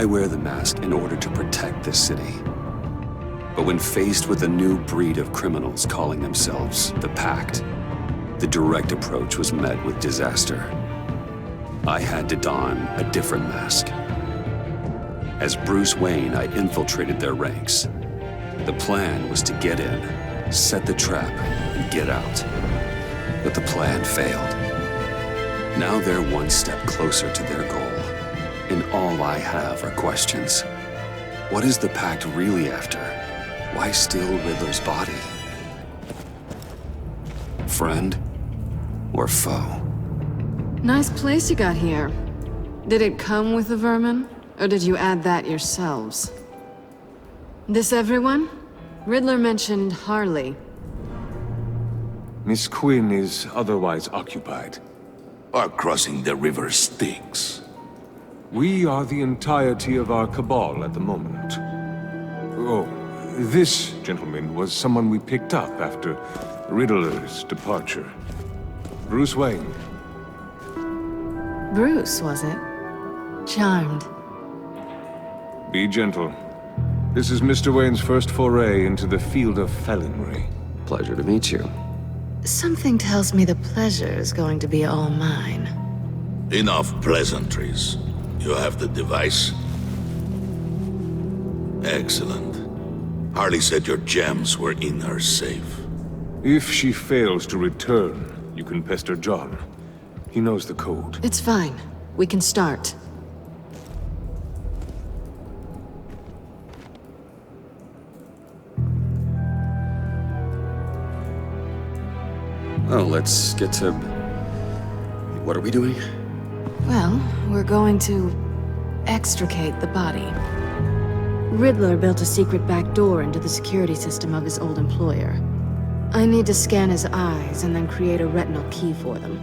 I wear the mask in order to protect this city. But when faced with a new breed of criminals calling themselves the Pact, the direct approach was met with disaster. I had to don a different mask. As Bruce Wayne, I infiltrated their ranks. The plan was to get in, set the trap, and get out. But the plan failed. Now they're one step closer to their goal, and all I have are questions. What is the Pact really after? Why steal Riddler's body? Friend or foe? Nice place you got here. Did it come with the vermin, or did you add that yourselves? This everyone? Riddler mentioned Harley. Miss Quinn is otherwise occupied. Our crossing the river Styx. We are the entirety of our cabal at the moment. Oh, this gentleman was someone we picked up after Riddler's departure. Bruce Wayne. Bruce, was it? Charmed. Be gentle. This is Mr. Wayne's first foray into the field of felonry. Pleasure to meet you. Something tells me the pleasure is going to be all mine. Enough pleasantries. You have the device? Excellent. Harley said your gems were in her safe. If she fails to return, you can pester John. He knows the code. It's fine. We can start. Oh, let's get to... What are we doing? Well, we're going to extricate the body. Riddler built a secret back door into the security system of his old employer. I need to scan his eyes and then create a retinal key for them.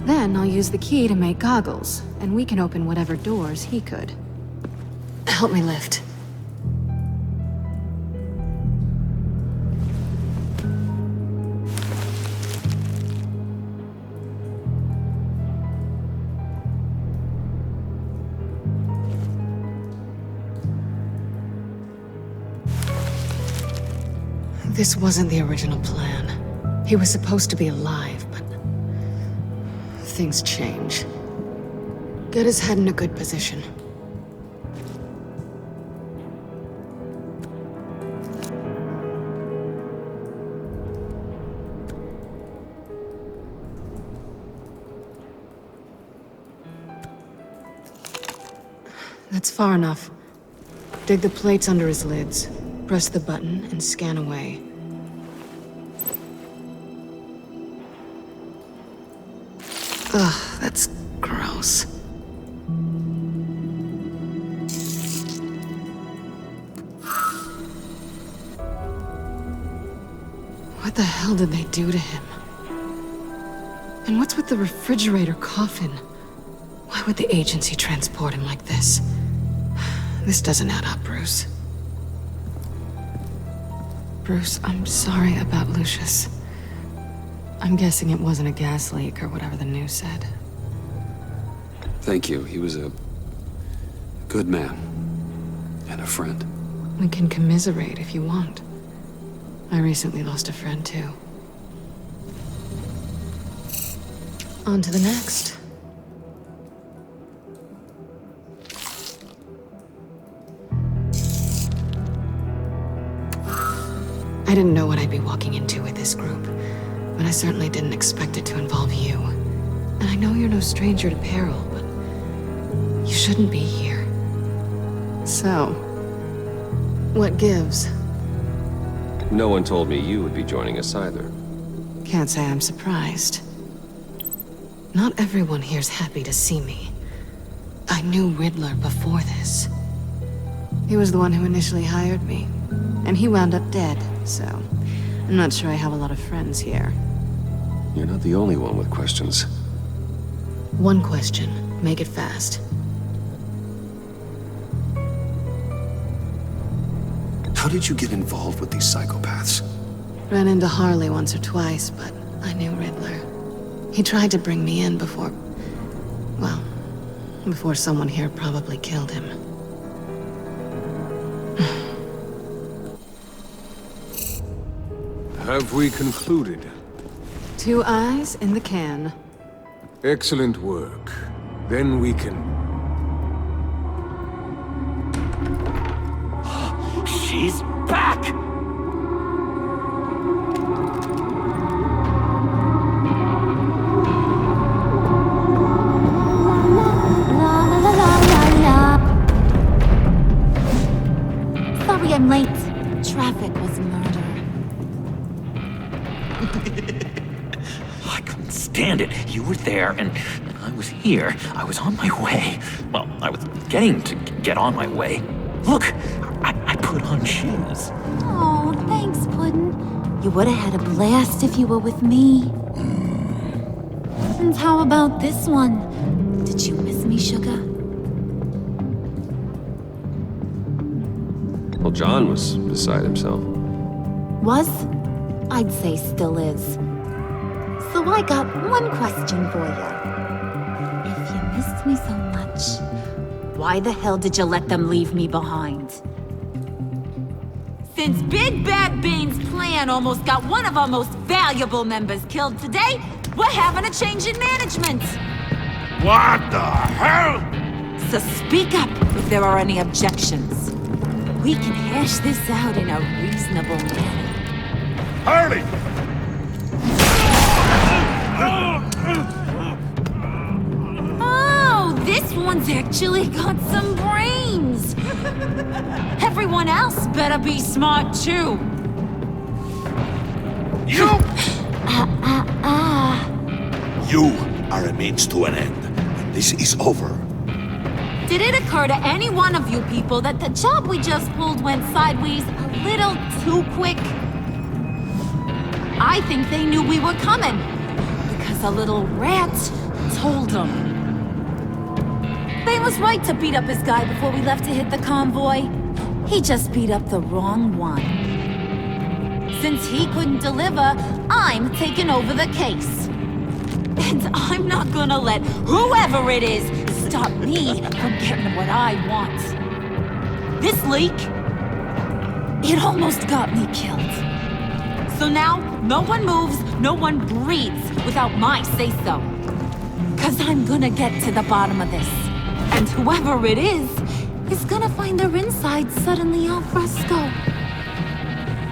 Then I'll use the key to make goggles, and we can open whatever doors he could. Help me lift. This wasn't the original plan. He was supposed to be alive, but... things change. Get his head in a good position. That's far enough. Dig the plates under his lids. Press the button and scan away. Ugh, that's gross. What the hell did they do to him? And what's with the refrigerator coffin? Why would the agency transport him like this? This doesn't add up, Bruce. Bruce, I'm sorry about Lucius. I'm guessing it wasn't a gas leak or whatever the news said. Thank you. He was a good man. And a friend. We can commiserate if you want. I recently lost a friend, too. On to the next. I didn't know what I'd be walking into with this group, but I certainly didn't expect it to involve you. And I know you're no stranger to peril, but you shouldn't be here. So, what gives? No one told me you would be joining us either. Can't say I'm surprised. Not everyone here's happy to see me. I knew Riddler before this. He was the one who initially hired me, and he wound up dead, so I'm not sure I have a lot of friends here. You're not the only one with questions. One question. Make it fast. How did you get involved with these psychopaths? Ran into Harley once or twice, but I knew Riddler. He tried to bring me in before... well, before someone here probably killed him. Have we concluded? 2 eyes in the can. Excellent work. Then we can... She's back! Sorry I'm late. Traffic was murder. I couldn't stand it. You were there, and I was here. I was on my way. Well, I was getting to get on my way. Look, I put on shoes. Oh, thanks, Puddin'. You would have had a blast if you were with me. And how about this one? Did you miss me, Sugar? Well, John was beside himself. Was? I'd say still is. So I got one question for you. If you missed me so much, why the hell did you let them leave me behind? Since Big Bad Bane's plan almost got one of our most valuable members killed today, we're having a change in management. What the hell? So speak up if there are any objections. We can hash this out in a reasonable manner. Harley! Oh, this one's actually got some brains. Everyone else better be smart too. You! You are a means to an end. This is over. Did it occur to any one of you people that the job we just pulled went sideways a little too quick? I think they knew we were coming, because a little rat told them. Bane was right to beat up his guy before we left to hit the convoy. He just beat up the wrong one. Since he couldn't deliver, I'm taking over the case. And I'm not gonna let whoever it is stop me from getting what I want. This leak, it almost got me killed. So now, no one moves, no one breathes without my say-so. 'Cause I'm gonna get to the bottom of this. And whoever it is gonna find their insides suddenly al fresco.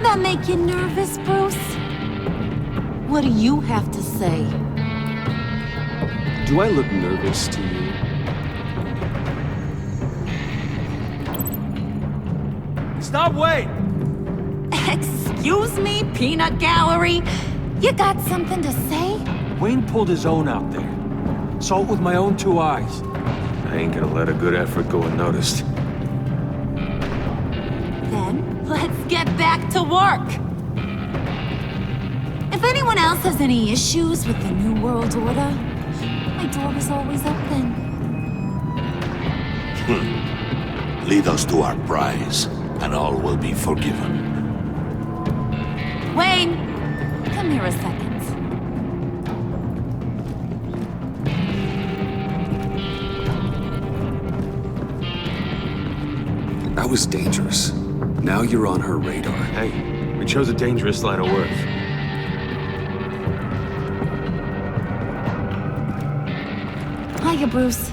That make you nervous, Bruce? What do you have to say? Do I look nervous to you? Stop, wait! Excuse me, peanut gallery? You got something to say? Wayne pulled his own out there. Saw it with my own 2 eyes. I ain't gonna let a good effort go unnoticed. Then, let's get back to work. If anyone else has any issues with the New World Order, my door is always open. Lead us to our prize, and all will be forgiven. Wayne, come here a second. That was dangerous. Now you're on her radar. Hey, we chose a dangerous line of work. Hiya, Bruce.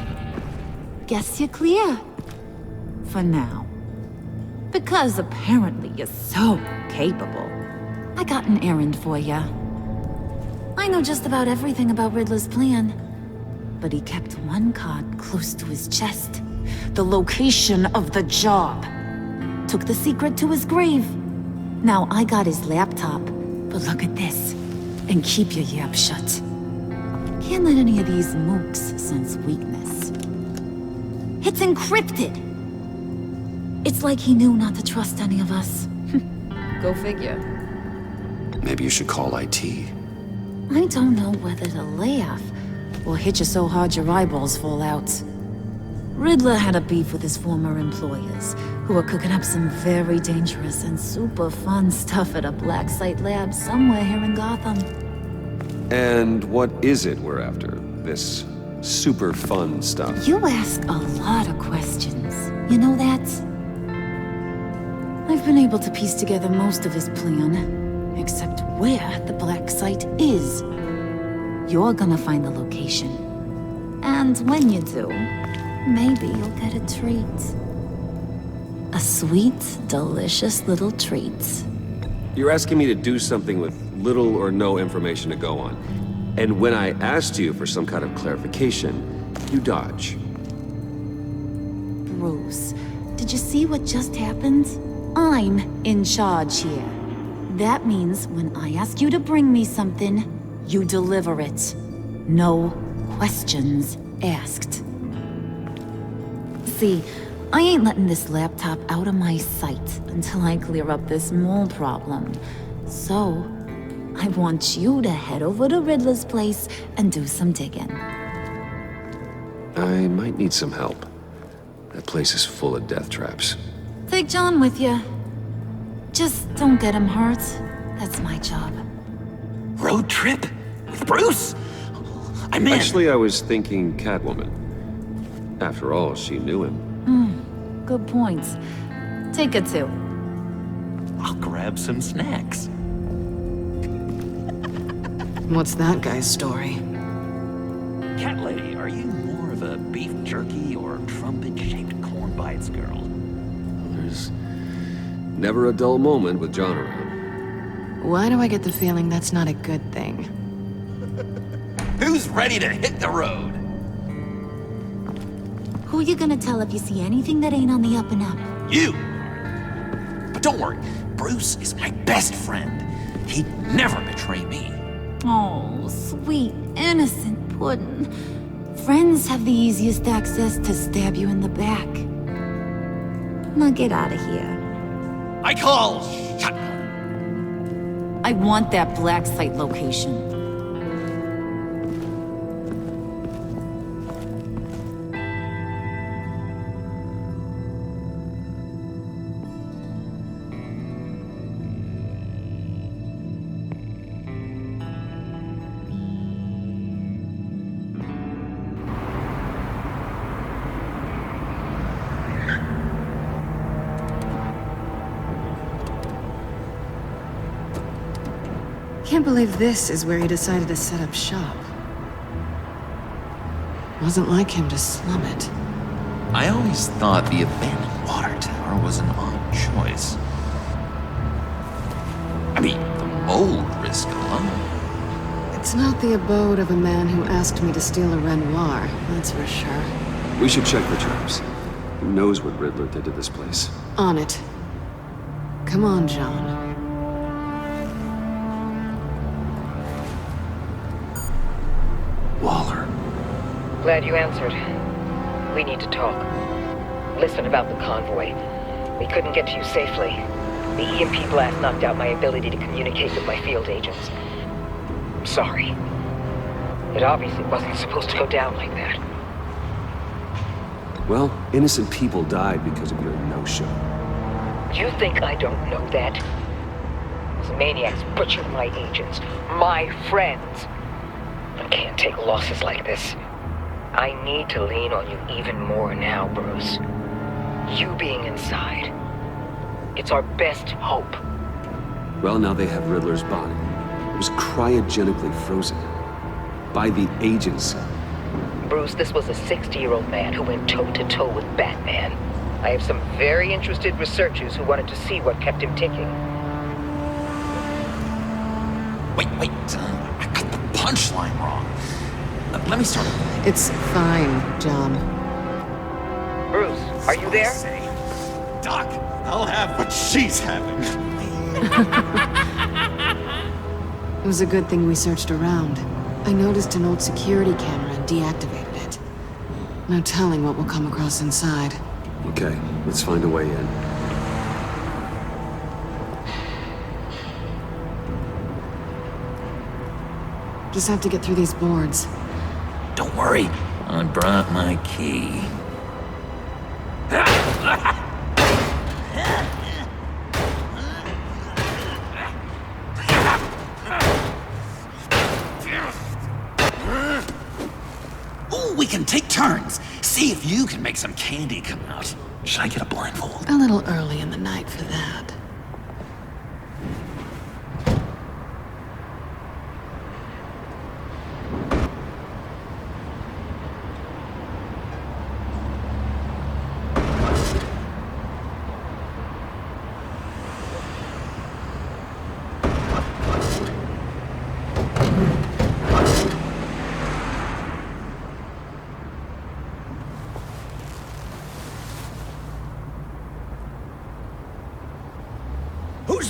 Guess you're clear. For now. Because apparently you're so capable. I got an errand for ya. I know just about everything about Riddler's plan. But he kept one card close to his chest. The location of the job. Took the secret to his grave. Now I got his laptop. But look at this. And keep your yap shut. Can't let any of these mooks sense weakness. It's encrypted. It's like he knew not to trust any of us. Go figure. Maybe you should call IT. I don't know whether to laugh or hit you so hard your eyeballs fall out. Riddler had a beef with his former employers, who were cooking up some very dangerous and super fun stuff at a black site lab somewhere here in Gotham. And what is it we're after? This super fun stuff? You ask a lot of questions. You know that? I've been able to piece together most of his plan, except where the black site is. You're gonna find the location. And when you do, maybe you'll get a treat. A sweet, delicious little treat. You're asking me to do something with little or no information to go on. And when I asked you for some kind of clarification, you dodge. Bruce, did you see what just happened? I'm in charge here. That means when I ask you to bring me something, you deliver it. No questions asked. See, I ain't letting this laptop out of my sight until I clear up this mole problem. So, I want you to head over to Riddler's place and do some digging. I might need some help. That place is full of death traps. Take John with you. Just don't get him hurt. That's my job. Road trip? With Bruce? I'm in. Actually, I was thinking Catwoman. After all, she knew him. Good point. Take it too. I'll grab some snacks. What's that guy's story? Cat lady, are you more of a beef jerky or trumpet-shaped corn bites girl? There's never a dull moment with John around. Why do I get the feeling that's not a good thing? Who's ready to hit the road? Who you gonna tell if you see anything that ain't on the up and up? You! But don't worry, Bruce is my best friend. He'd never betray me. Oh, sweet, innocent puddin'. Friends have the easiest access to stab you in the back. Now get out of here. I call shotgun. I want that black site location. Can't believe this is where he decided to set up shop. Wasn't like him to slum it. I always thought the abandoned water tower was an odd choice. I mean, the mold risk alone. It's not the abode of a man who asked me to steal a Renoir, that's for sure. We should check the traps. Who knows what Riddler did to this place? On it. Come on, John. Waller. Glad you answered. We need to talk. Listen about the convoy. We couldn't get to you safely. The EMP blast knocked out my ability to communicate with my field agents. I'm sorry. It obviously wasn't supposed to go down like that. Well, innocent people died because of your no-show. You think I don't know that? These maniacs butchered my agents, my friends. I can't take losses like this. I need to lean on you even more now, Bruce. You being inside. It's our best hope. Well, now they have Riddler's body. It was cryogenically frozen. By the agency. Bruce, this was a 60-year-old man who went toe-to-toe with Batman. I have some very interested researchers who wanted to see what kept him ticking. Wait, I got the punchline wrong. Let me start over. It's fine, John. Bruce, are you there? Doc, I'll have what she's having. It was a good thing we searched around. I noticed an old security camera and deactivated it. No telling what we'll come across inside. Okay, let's find a way in. Just have to get through these boards. Don't worry, I brought my key. Ooh, we can take turns. See if you can make some candy come out. Should I get a blindfold? A little early in the night for that.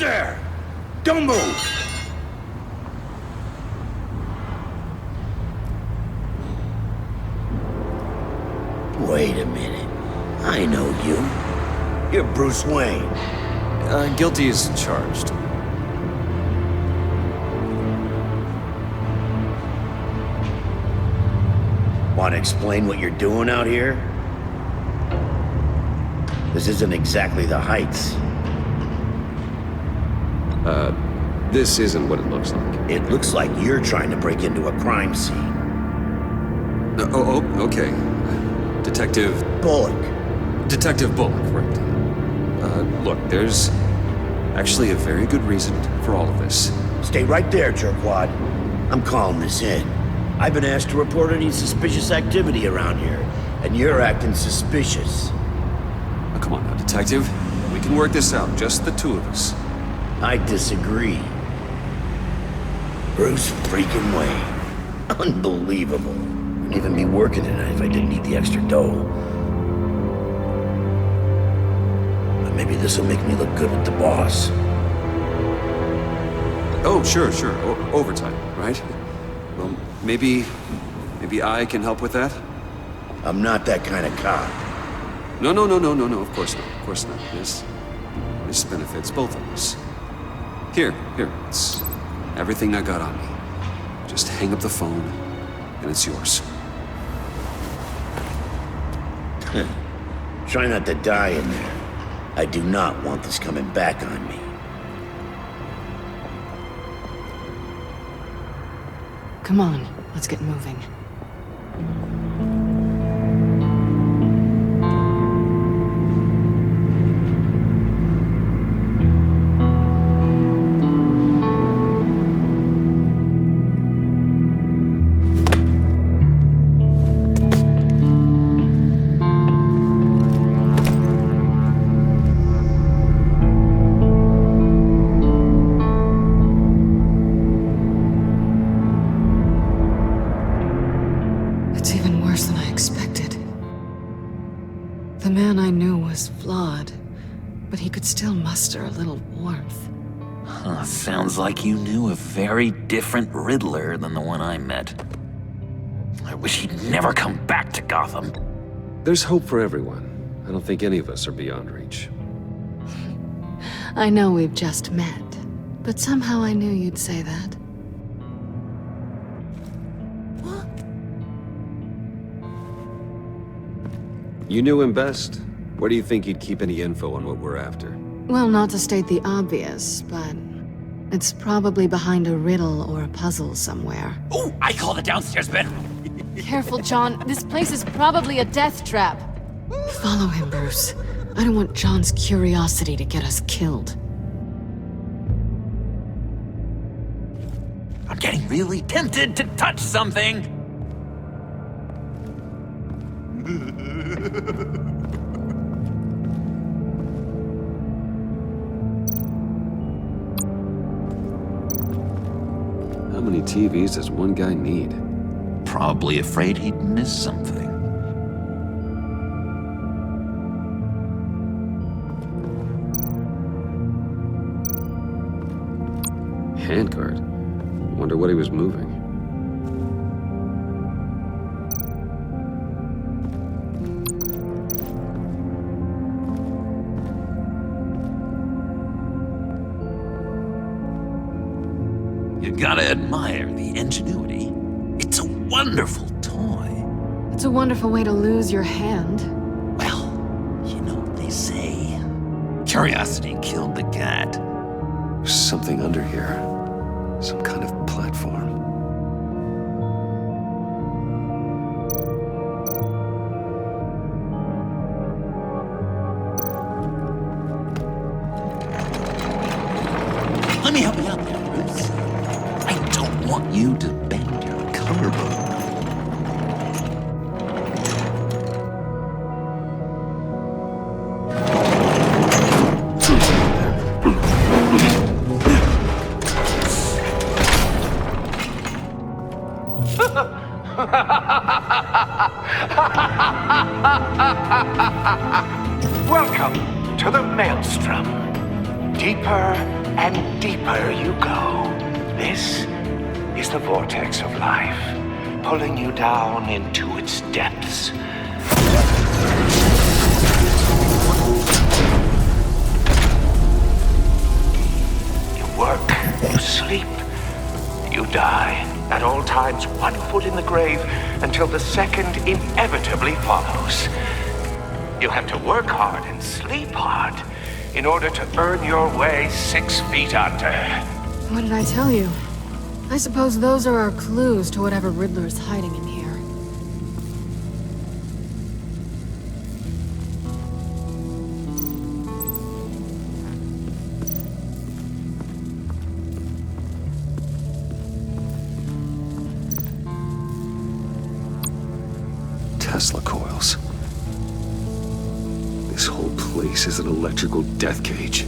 there! Don't move! Wait a minute. I know you. You're Bruce Wayne. Guilty as charged. Want to explain what you're doing out here? This isn't exactly the Heights. This isn't what it looks like. It looks like you're trying to break into a crime scene. Okay. Detective Bullock. Detective Bullock, right. Look, there's actually a very good reason for all of this. Stay right there, jerkwad. I'm calling this in. I've been asked to report any suspicious activity around here, and you're acting suspicious. Oh, come on now, Detective. We can work this out, just the two of us. I disagree. Bruce freaking Wayne. Unbelievable. Wouldn't even be working tonight if I didn't need the extra dough. But maybe this'll make me look good with the boss. Oh, sure. Overtime, right? Well, maybe I can help with that? I'm not that kind of cop. No, of course not. This benefits both of us. Here, it's everything I got on me. Just hang up the phone, and it's yours. Try not to die in there. I do not want this coming back on me. Come on, let's get moving. The man I knew was flawed, but he could still muster a little warmth. Huh, sounds like you knew a very different Riddler than the one I met. I wish he'd never come back to Gotham. There's hope for everyone. I don't think any of us are beyond reach. I know we've just met, but somehow I knew you'd say that. You knew him best. Where do you think he'd keep any info on what we're after? Well, not to state the obvious, but it's probably behind a riddle or a puzzle somewhere. Oh, I call the downstairs bedroom. Careful, John. This place is probably a death trap. Follow him, Bruce. I don't want John's curiosity to get us killed. I'm getting really tempted to touch something. How many TVs does one guy need? Probably afraid he'd miss something. Handguard. Wonder what he was moving. You gotta admire the ingenuity. It's a wonderful toy. It's a wonderful way to lose your hand. Well, you know what they say. Curiosity killed the cat. There's something under here. Some kind of platform. Let me help you out there, Bruce. I don't want you to bend your collarbone. Welcome to the Maelstrom. Deeper and deeper you go. This is the vortex of life, pulling you down into its depths. You work, you sleep, you die. At all times, 1 foot in the grave until the second inevitably follows. You have to work hard and sleep hard in order to earn your way 6 feet under. What did I tell you? I suppose those are our clues to whatever Riddler's hiding in here. Tesla coils. This whole place is an electrical death cage.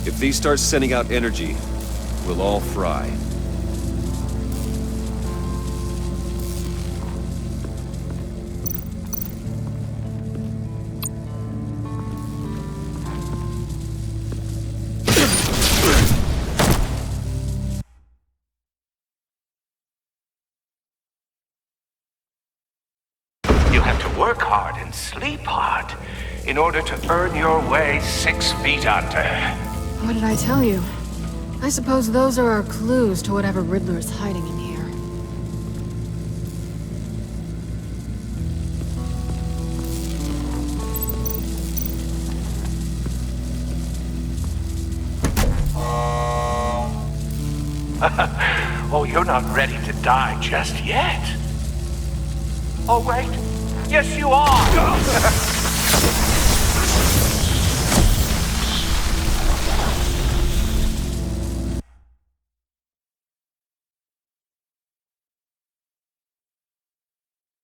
If these start sending out energy, we'll all fry. You have to work hard and sleep hard in order to earn your way 6 feet under. What did I tell you? I suppose those are our clues to whatever Riddler's hiding in here. Oh, you're not ready to die just yet. Oh, wait. Yes, you are!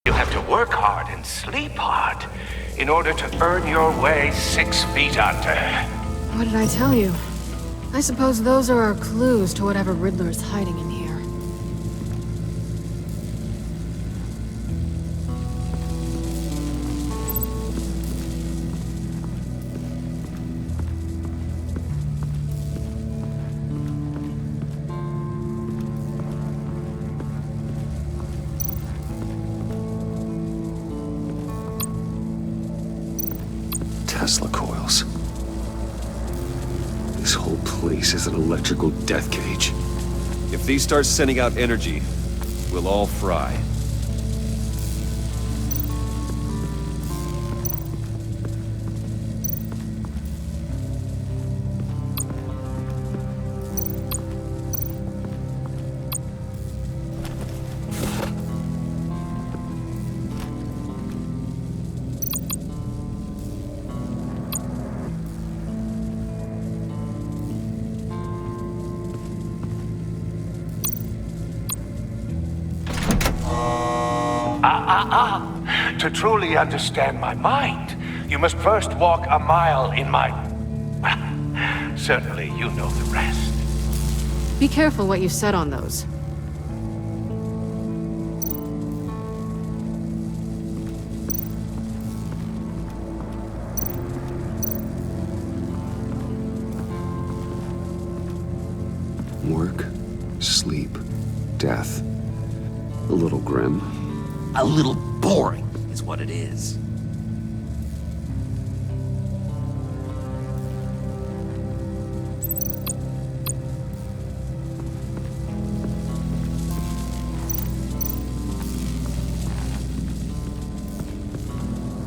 You have to work hard and sleep hard in order to earn your way 6 feet under. What did I tell you? I suppose those are our clues to whatever Riddler's hiding in here. Tesla coils. This whole place is an electrical death cage. If these start sending out energy, we'll all fry. To truly understand my mind, you must first walk a mile in my... Well, certainly you know the rest. Be careful what you said on those. Work, sleep, death. A little grim. A little boring is what it is.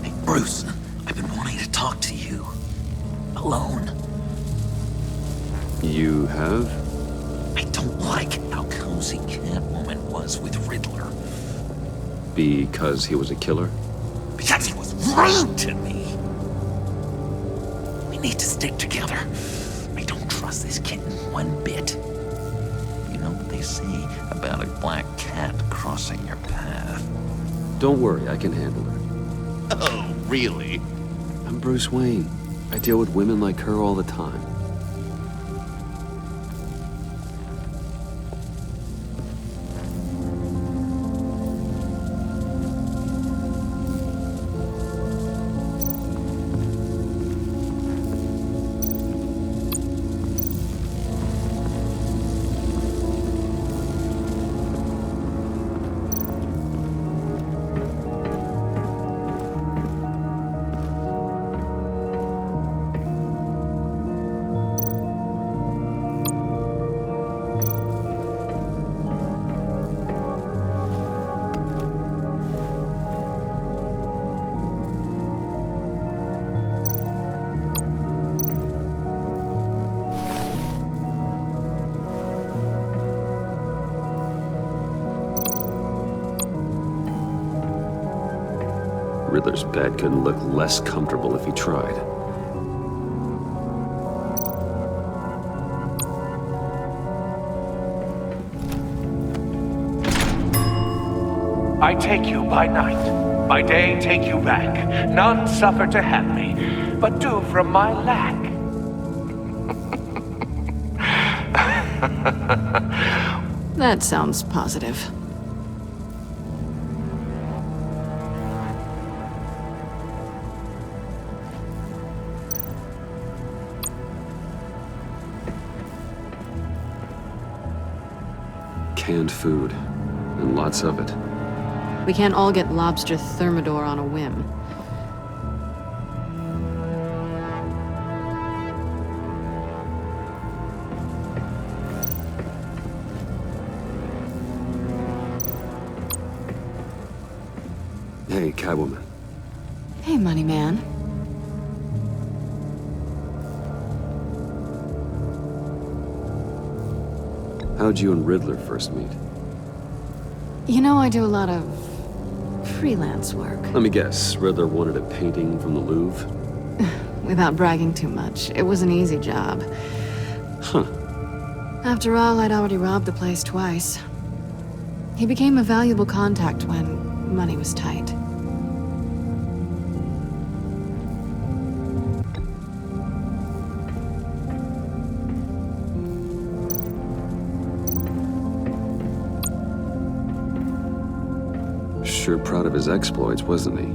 Hey, Bruce, I've been wanting to talk to you. Alone. You have? I don't like how cozy Catwoman was with Riddler. Because he was a killer? Because he was rude to me. We need to stick together. I don't trust this kitten one bit. You know what they say about a black cat crossing your path? Don't worry, I can handle her. Oh, really? I'm Bruce Wayne. I deal with women like her all the time. Riddler's bed couldn't look less comfortable if he tried. I take you by night, by day take you back. None suffer to have me, but do from my lack. That sounds positive. Canned food, and lots of it. We can't all get lobster thermidor on a whim. Hey, Catwoman. Hey, money man. How'd you and Riddler first meet? You know, I do a lot of freelance work. Let me guess, Riddler wanted a painting from the Louvre? Without bragging too much, it was an easy job. Huh. After all, I'd already robbed the place twice. He became a valuable contact when money was tight. Sure proud of his exploits, wasn't he?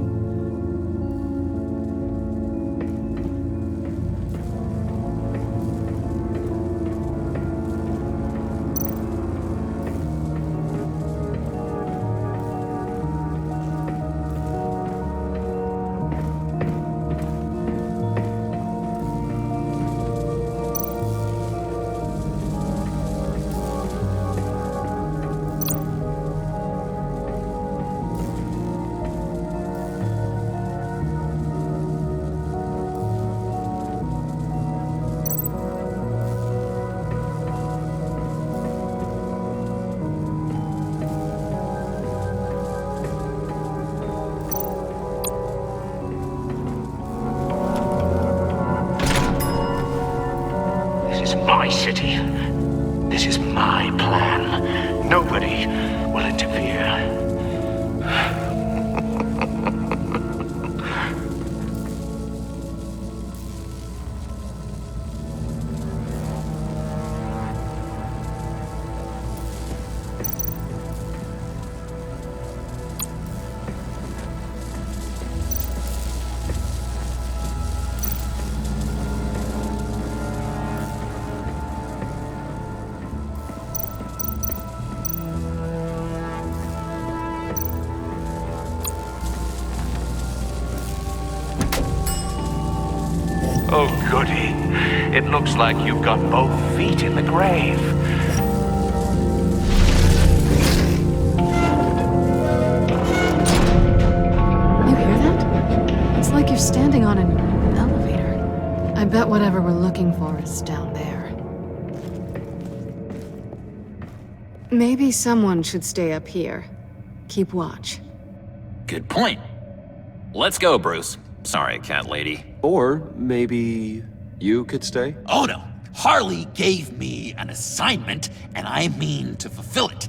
My city. This is my plan. Nobody will interfere. Oh, goody. It looks like you've got both feet in the grave. You hear that? It's like you're standing on an elevator. I bet whatever we're looking for is down there. Maybe someone should stay up here. Keep watch. Good point. Let's go, Bruce. Sorry, cat lady. Or maybe you could stay? Oh no! Harley gave me an assignment, and I mean to fulfill it.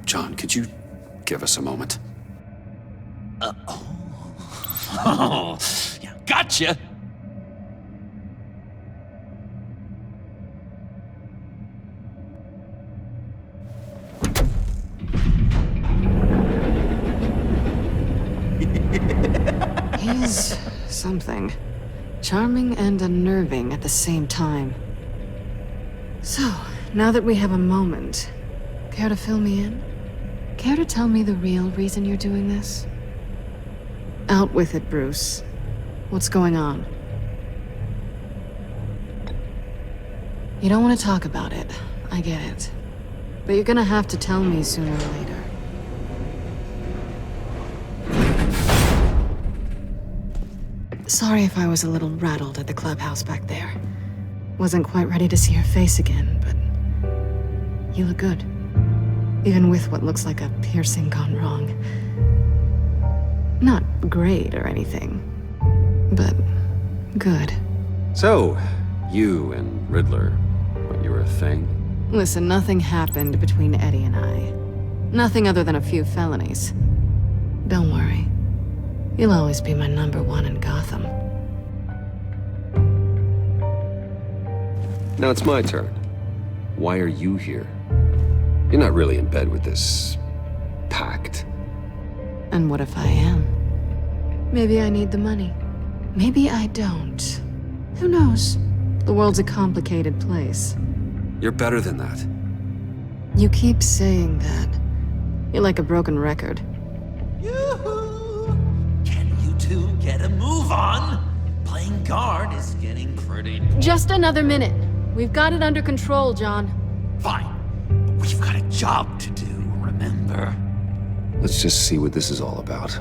John, could you give us a moment? Oh, yeah, gotcha! He's something. Charming and unnerving at the same time. So, now that we have a moment, care to fill me in? Care to tell me the real reason you're doing this? Out with it, Bruce. What's going on? You don't want to talk about it. I get it. But you're gonna have to tell me sooner or later. Sorry if I was a little rattled at the clubhouse back there. Wasn't quite ready to see your face again, but you look good. even with what looks like a piercing gone wrong. Not great or anything, but good. So, you and Riddler, what, you were a thing? Listen, nothing happened between Eddie and I. Nothing other than a few felonies. Don't worry. You'll always be my #1 in Gotham. Now it's my turn. Why are you here? You're not really in bed with this pact. And what if I am? Maybe I need the money. Maybe I don't. Who knows? The world's a complicated place. You're better than that. You keep saying that. You're like a broken record. Yoo-hoo! Can you two get a move on? Playing guard is getting pretty... Just another minute. We've got it under control, John. Fine. But we've got a job to do, remember? Let's just see what this is all about.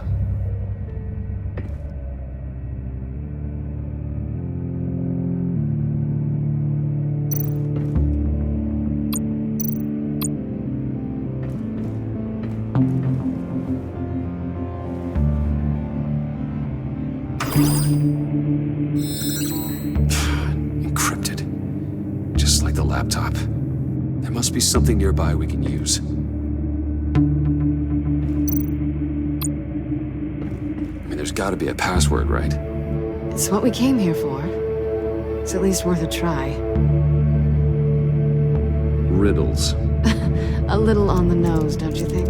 Encrypted. Just like the laptop. There must be something nearby we can use. I mean, there's gotta be a password, right? It's what we came here for. It's at least worth a try. Riddles. A little on the nose, don't you think?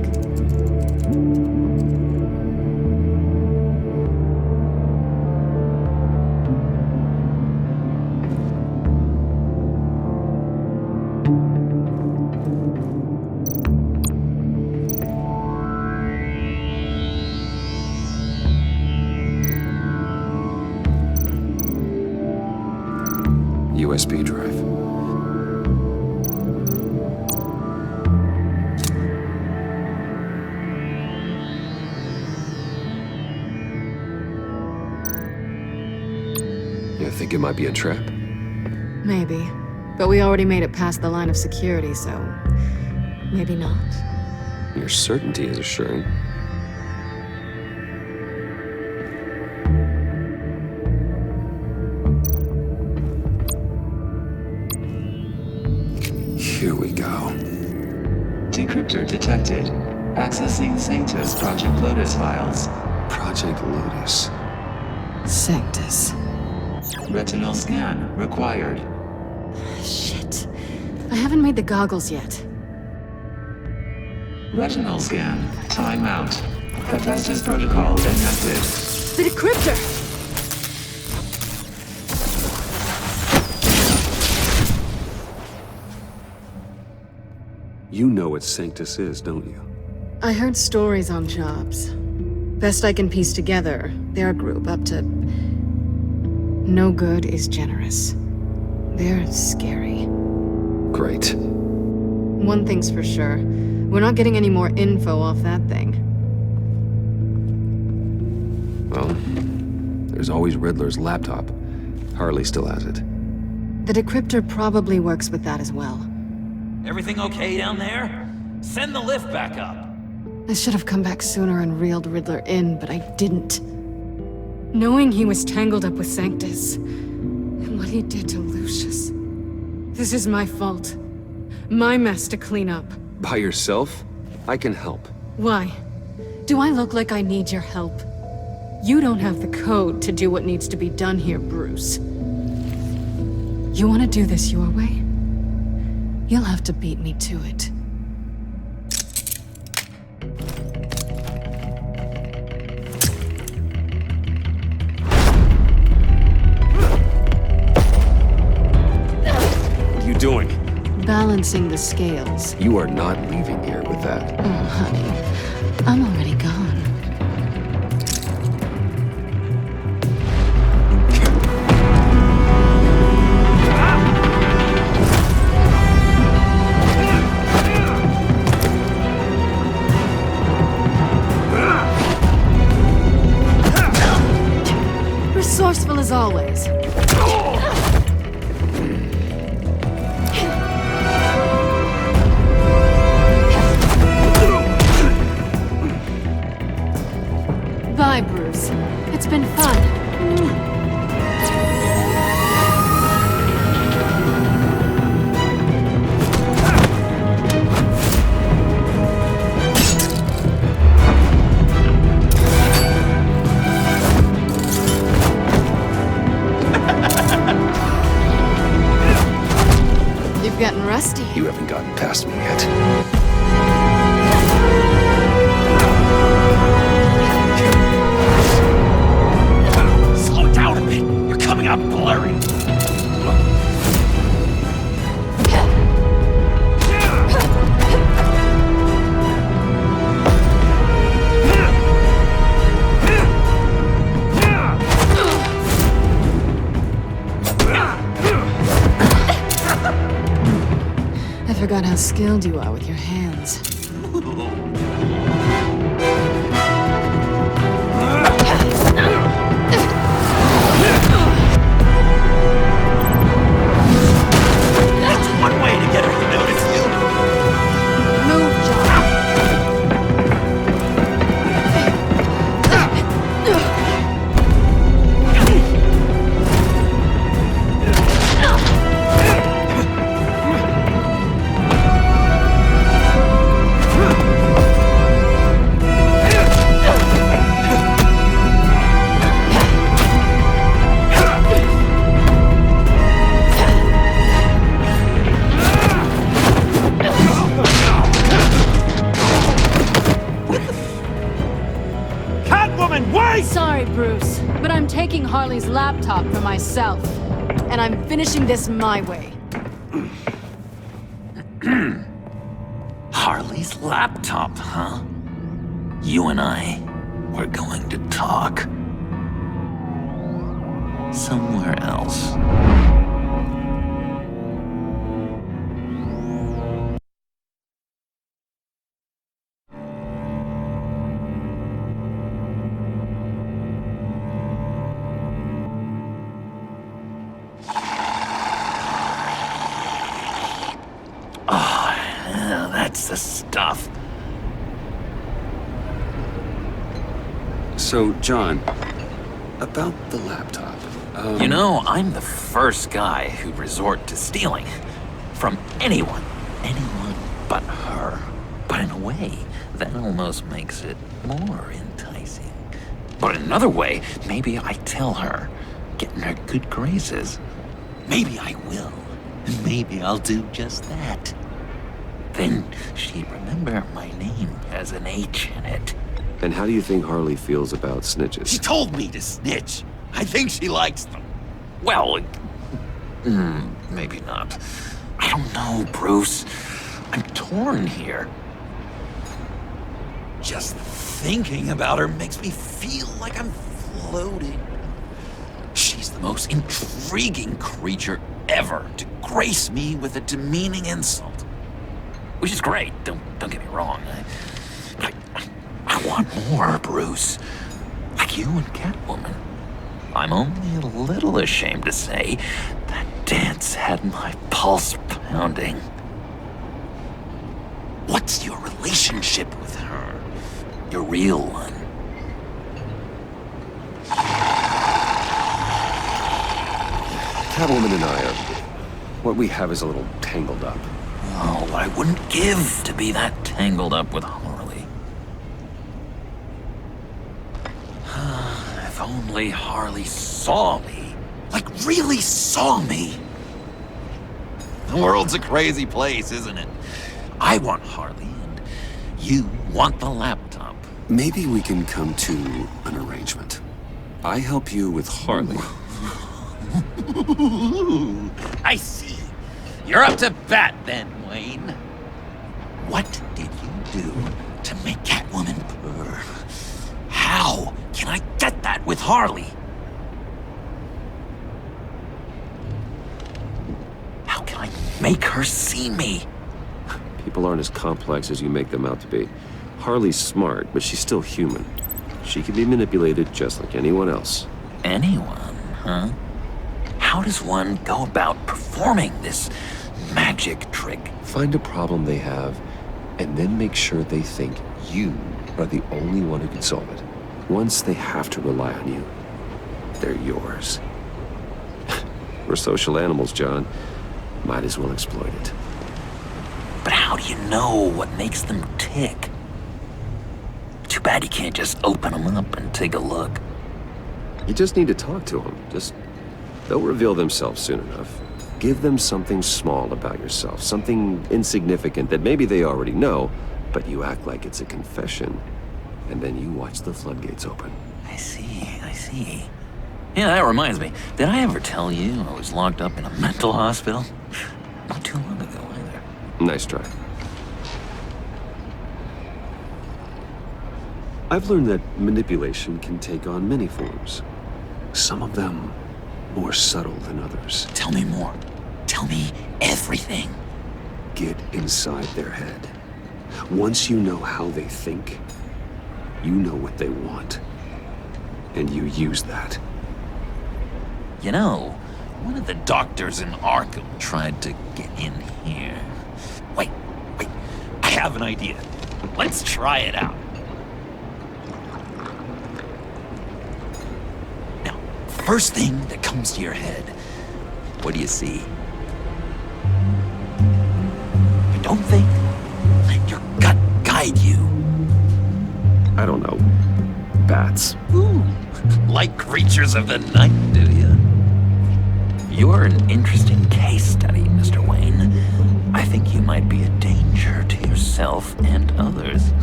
USB drive. You think it might be a trap? Maybe. But we already made it past the line of security, so... maybe not. Your certainty is assuring. Here we go. Decryptor detected. Accessing Sanctus Project Lotus files. Project Lotus. Sanctus. Retinal scan required. Shit. I haven't made the goggles yet. Retinal scan. Timeout. Hephaestus protocol enacted. The decryptor! You know what Sanctus is, don't you? I heard stories on jobs. Best I can piece together, they're a group up to... no good is generous. They're scary. Great. One thing's for sure. We're not getting any more info off that thing. Well, there's always Riddler's laptop. Harley still has it. The decryptor probably works with that as well. Everything okay down there? Send the lift back up. I should have come back sooner and reeled Riddler in, but I didn't. Knowing he was tangled up with Sanctus, and what he did to Lucius. This is my fault. My mess to clean up. By yourself? I can help. Why? Do I look like I need your help? You don't have the code to do what needs to be done here, Bruce. You want to do this your way? You'll have to beat me to it. What are you doing? Balancing the scales. You are not leaving here with that. Oh, honey. I'm already gone. Resourceful as always. You haven't gotten past me yet. Slow down a bit. You're coming out blurry. I forgot how skilled you are with your hands. That's one way to get her to notice you. Move, John. Catwoman, wait! Sorry, Bruce, but I'm taking Harley's laptop for myself. And I'm finishing this my way. Harley's laptop, huh? You and I, we're going to talk. Somewhere else. That's the stuff. So, John, about the laptop. You know, I'm the first guy who'd resort to stealing. From anyone. Anyone but her. But in a way, that almost makes it more enticing. But in another way, maybe I tell her, get in her good graces. Maybe I will. And maybe I'll do just that. Then she'd remember my name has an H in it. And how do you think Harley feels about snitches? She told me to snitch. I think she likes them. Well, maybe not. I don't know, Bruce. I'm torn here. Just thinking about her makes me feel like I'm floating. She's the most intriguing creature ever to grace me with a demeaning insult. Which is great, don't get me wrong. I want more, Bruce. Like you and Catwoman. I'm only a little ashamed to say that dance had my pulse pounding. What's your relationship with her? Your real one? Catwoman and I are... what we have is a little tangled up. Oh, I wouldn't give to be that tangled up with Harley. If only Harley saw me. Like, really saw me. The world's a crazy place, isn't it? I want Harley, and you want the laptop. Maybe we can come to an arrangement. I help you with Harley. I see. You're up to bat then, Wayne. What did you do to make Catwoman purr? How can I get that with Harley? How can I make her see me? People aren't as complex as you make them out to be. Harley's smart, but she's still human. She can be manipulated just like anyone else. Anyone, huh? How does one go about performing this magic trick? Find a problem they have, and then make sure they think you are the only one who can solve it. Once they have to rely on you, they're yours. We're social animals, John. Might as well exploit it. But how do you know what makes them tick? Too bad you can't just open them up and take a look. You just need to talk to them. They'll reveal themselves soon enough. Give them something small about yourself, something insignificant that maybe they already know, but you act like it's a confession, and then you watch the floodgates open. I see. Yeah, that reminds me. Did I ever tell you I was locked up in a mental hospital? Not too long ago either. Nice try. I've learned that manipulation can take on many forms. Some of them more subtle than others. Tell me more. Tell me everything. Get inside their head. Once you know how they think, you know what they want. And you use that. You know, one of the doctors in Arkham tried to get in here. Wait. I have an idea. Let's try it out. Now, first thing that comes to your head, what do you see? You don't think? Let your gut guide you. I don't know. Bats. Ooh, like creatures of the night, do you? You're an interesting case study, Mr. Wayne. I think you might be a danger to yourself and others.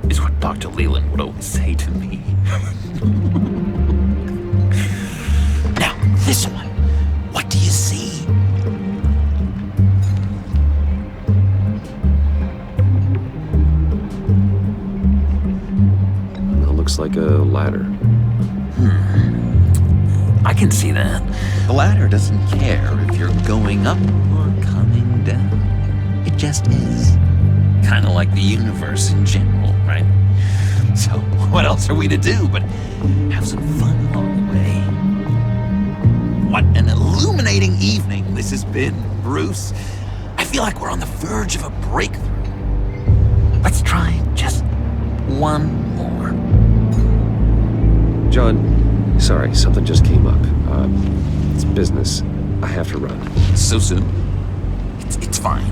Is what Dr. Leland would always say to me. Now, this one. What do you see? It looks like a ladder. I can see that. The ladder doesn't care if you're going up or coming down. It just is. Kind of like the universe in general, right? So, what else are we to do but have some fun along the way? What an illuminating evening this has been, Bruce. I feel like we're on the verge of a breakthrough. Let's try just one more. John, sorry, something just came up. It's business. I have to run. So soon? It's fine.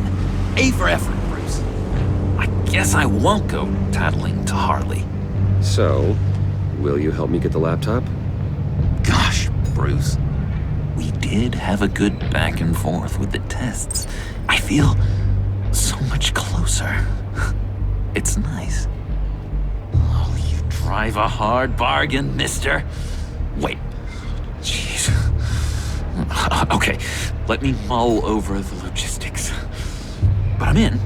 A for effort, Bruce. I guess I won't go tattling to Harley. So, will you help me get the laptop? Gosh, Bruce. We did have a good back and forth with the tests. I feel so much closer. It's nice. Oh, you drive a hard bargain, mister. Wait. Jeez. Okay, let me mull over the logistics. But I'm in.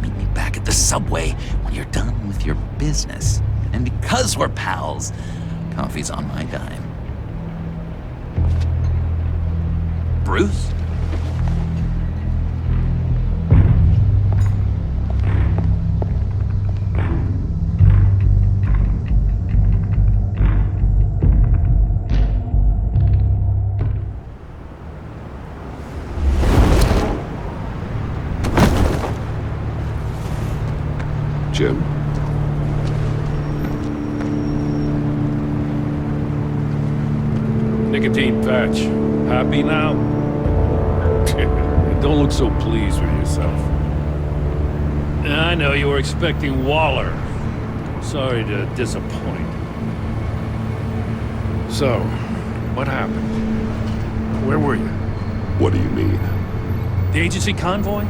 Meet me back at the subway when you're done with your business. And because we're pals, coffee's on my dime. Bruce? Jim? Nicotine patch. Happy now? Don't look so pleased with yourself. I know you were expecting Waller. Sorry to disappoint. So, what happened? Where were you? What do you mean? The agency convoy?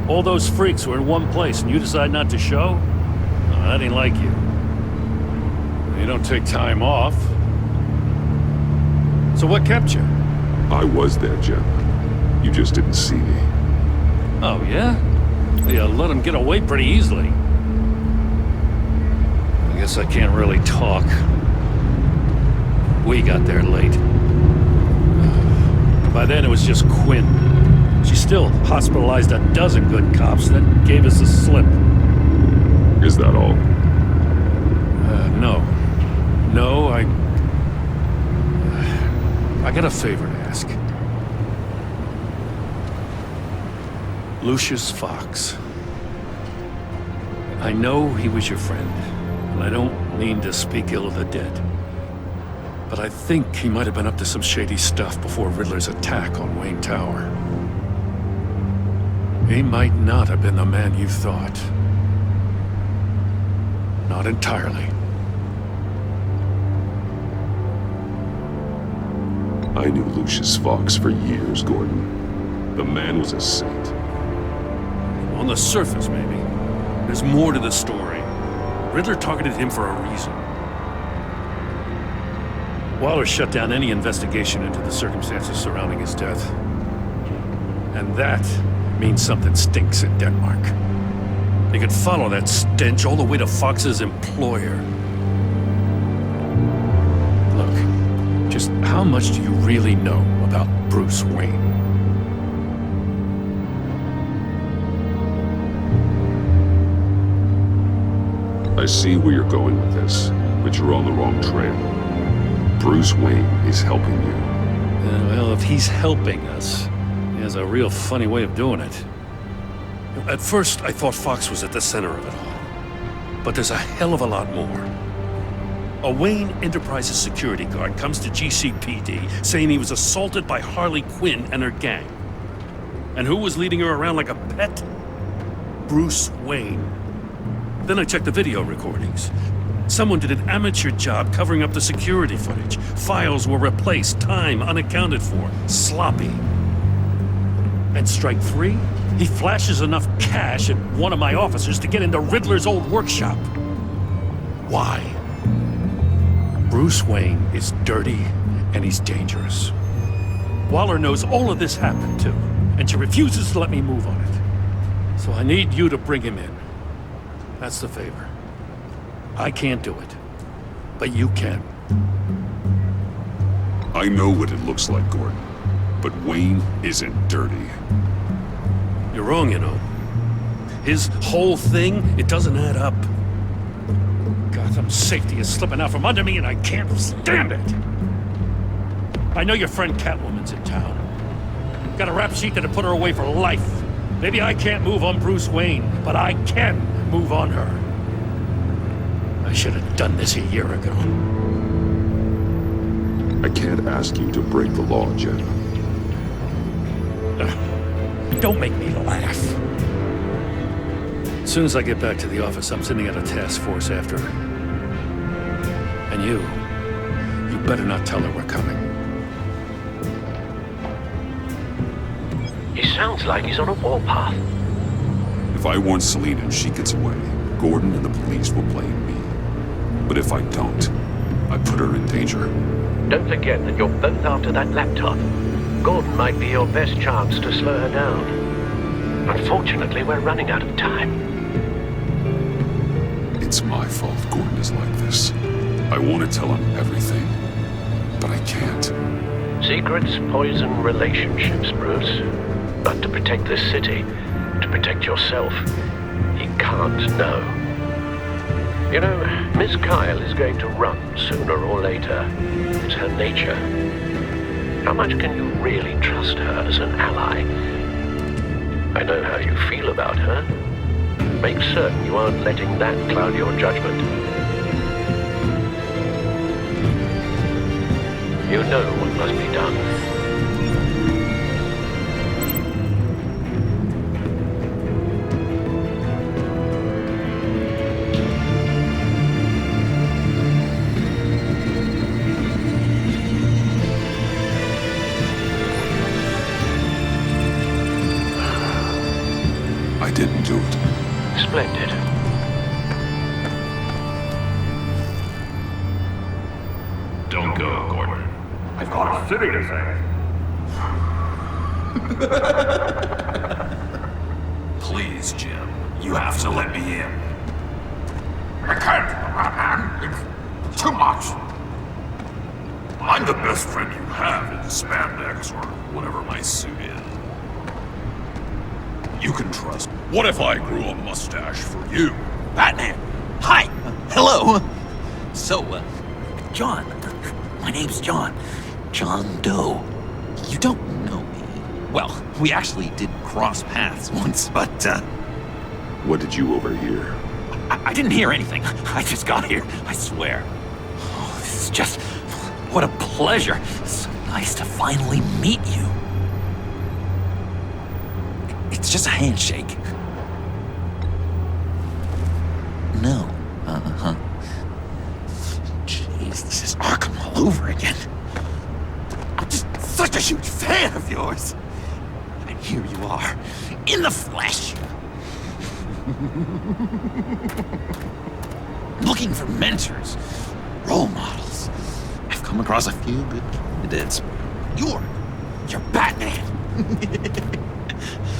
All those freaks were in one place and you decide not to show? Oh, that ain't like you. You don't take time off. So what kept you? I was there, Jim. You just didn't see me. Oh, yeah? You let him get away pretty easily. I guess I can't really talk. We got there late. By then it was just Quinn. She still hospitalized a dozen good cops, then gave us a slip. Is that all? No. No, I got a favor to ask. Lucius Fox. I know he was your friend, and I don't mean to speak ill of the dead. But I think he might have been up to some shady stuff before Riddler's attack on Wayne Tower. He might not have been the man you thought. Not entirely. I knew Lucius Fox for years, Gordon. The man was a saint. On the surface, maybe. There's more to the story. Riddler targeted him for a reason. Waller shut down any investigation into the circumstances surrounding his death. And that means something stinks in Denmark. They could follow that stench all the way to Fox's employer. Look, just how much do you really know about Bruce Wayne? I see where you're going with this, but you're on the wrong trail. Bruce Wayne is helping you. Well, if he's helping us, he has a real funny way of doing it. At first, I thought Fox was at the center of it all. But there's a hell of a lot more. A Wayne Enterprises security guard comes to GCPD saying he was assaulted by Harley Quinn and her gang. And who was leading her around like a pet? Bruce Wayne. Then I checked the video recordings. Someone did an amateur job covering up the security footage. Files were replaced, time unaccounted for, sloppy. And strike three? He flashes enough cash at one of my officers to get into Riddler's old workshop. Why? Bruce Wayne is dirty and he's dangerous. Waller knows all of this happened too, and she refuses to let me move on it. So I need you to bring him in. That's the favor. I can't do it, but you can. I know what it looks like, Gordon, but Wayne isn't dirty. You're wrong, you know. His whole thing, it doesn't add up. Gotham safety is slipping out from under me and I can't stand it. I know your friend Catwoman's in town. Got a rap sheet that'll put her away for life. Maybe I can't move on Bruce Wayne, but I can move on her. I should have done this a year ago. I can't ask you to break the law, Jen. Don't make me laugh. As soon as I get back to the office, I'm sending out a task force after her. And you better not tell her we're coming. He sounds like he's on a warpath. If I warn Selina and she gets away, Gordon and the police will blame me. But if I don't, I put her in danger. Don't forget that you're both after that laptop. Gordon might be your best chance to slow her down. Unfortunately, we're running out of time. It's my fault Gordon is like this. I want to tell him everything, but I can't. Secrets poison relationships, Bruce. But to protect this city, to protect yourself, he can't know. You know, Miss Kyle is going to run sooner or later. It's her nature. How much can you really trust her as an ally? I know how you feel about her. Make certain you aren't letting that cloud your judgment. You know what must be done. I didn't do it. Splendid. Don't go, Gordon. I've got a city to save. Please, Jim. You have to let me in. I can't, man. It's too much. I'm the best friend you have in spandex or whatever my suit is. You can trust. What if I grew a mustache for you? Batman! Hi! Hello! So, John. My name's John. John Doe. You don't know me. Well, we actually did cross paths once, but, What did you overhear? I didn't hear anything. I just got here, I swear. Oh, this is just... what a pleasure. So nice to finally meet you. It's just a handshake. No. Uh-huh. Jeez, this is Arkham all over again. huge fan of yours. And here you are, in the flesh. Looking for mentors, role models. I've come across a few good candidates. You're Batman.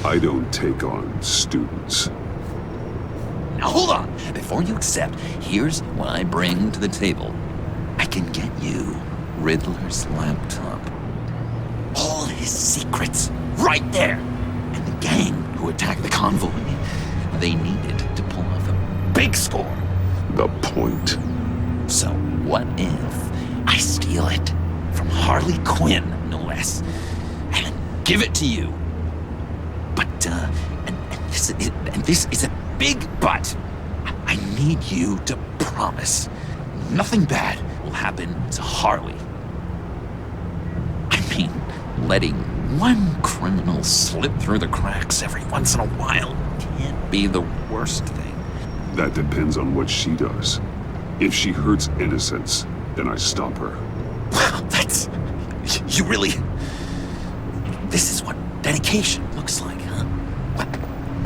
I don't take on students. Now hold on. Before you accept, here's what I bring to the table. I can get you Riddler's laptop. All his secrets, right there. And the gang who attacked the convoy, they needed to pull off a big score. The point. So what if I steal it from Harley Quinn, no less, and give it to you? But, and this is a big but. I need you to promise nothing bad will happen to Harley. I mean, letting one criminal slip through the cracks every once in a while can't be the worst thing. That depends on what she does. If she hurts innocents, then I stop her. Wow, that's... You really... This is what dedication looks like, huh? Well,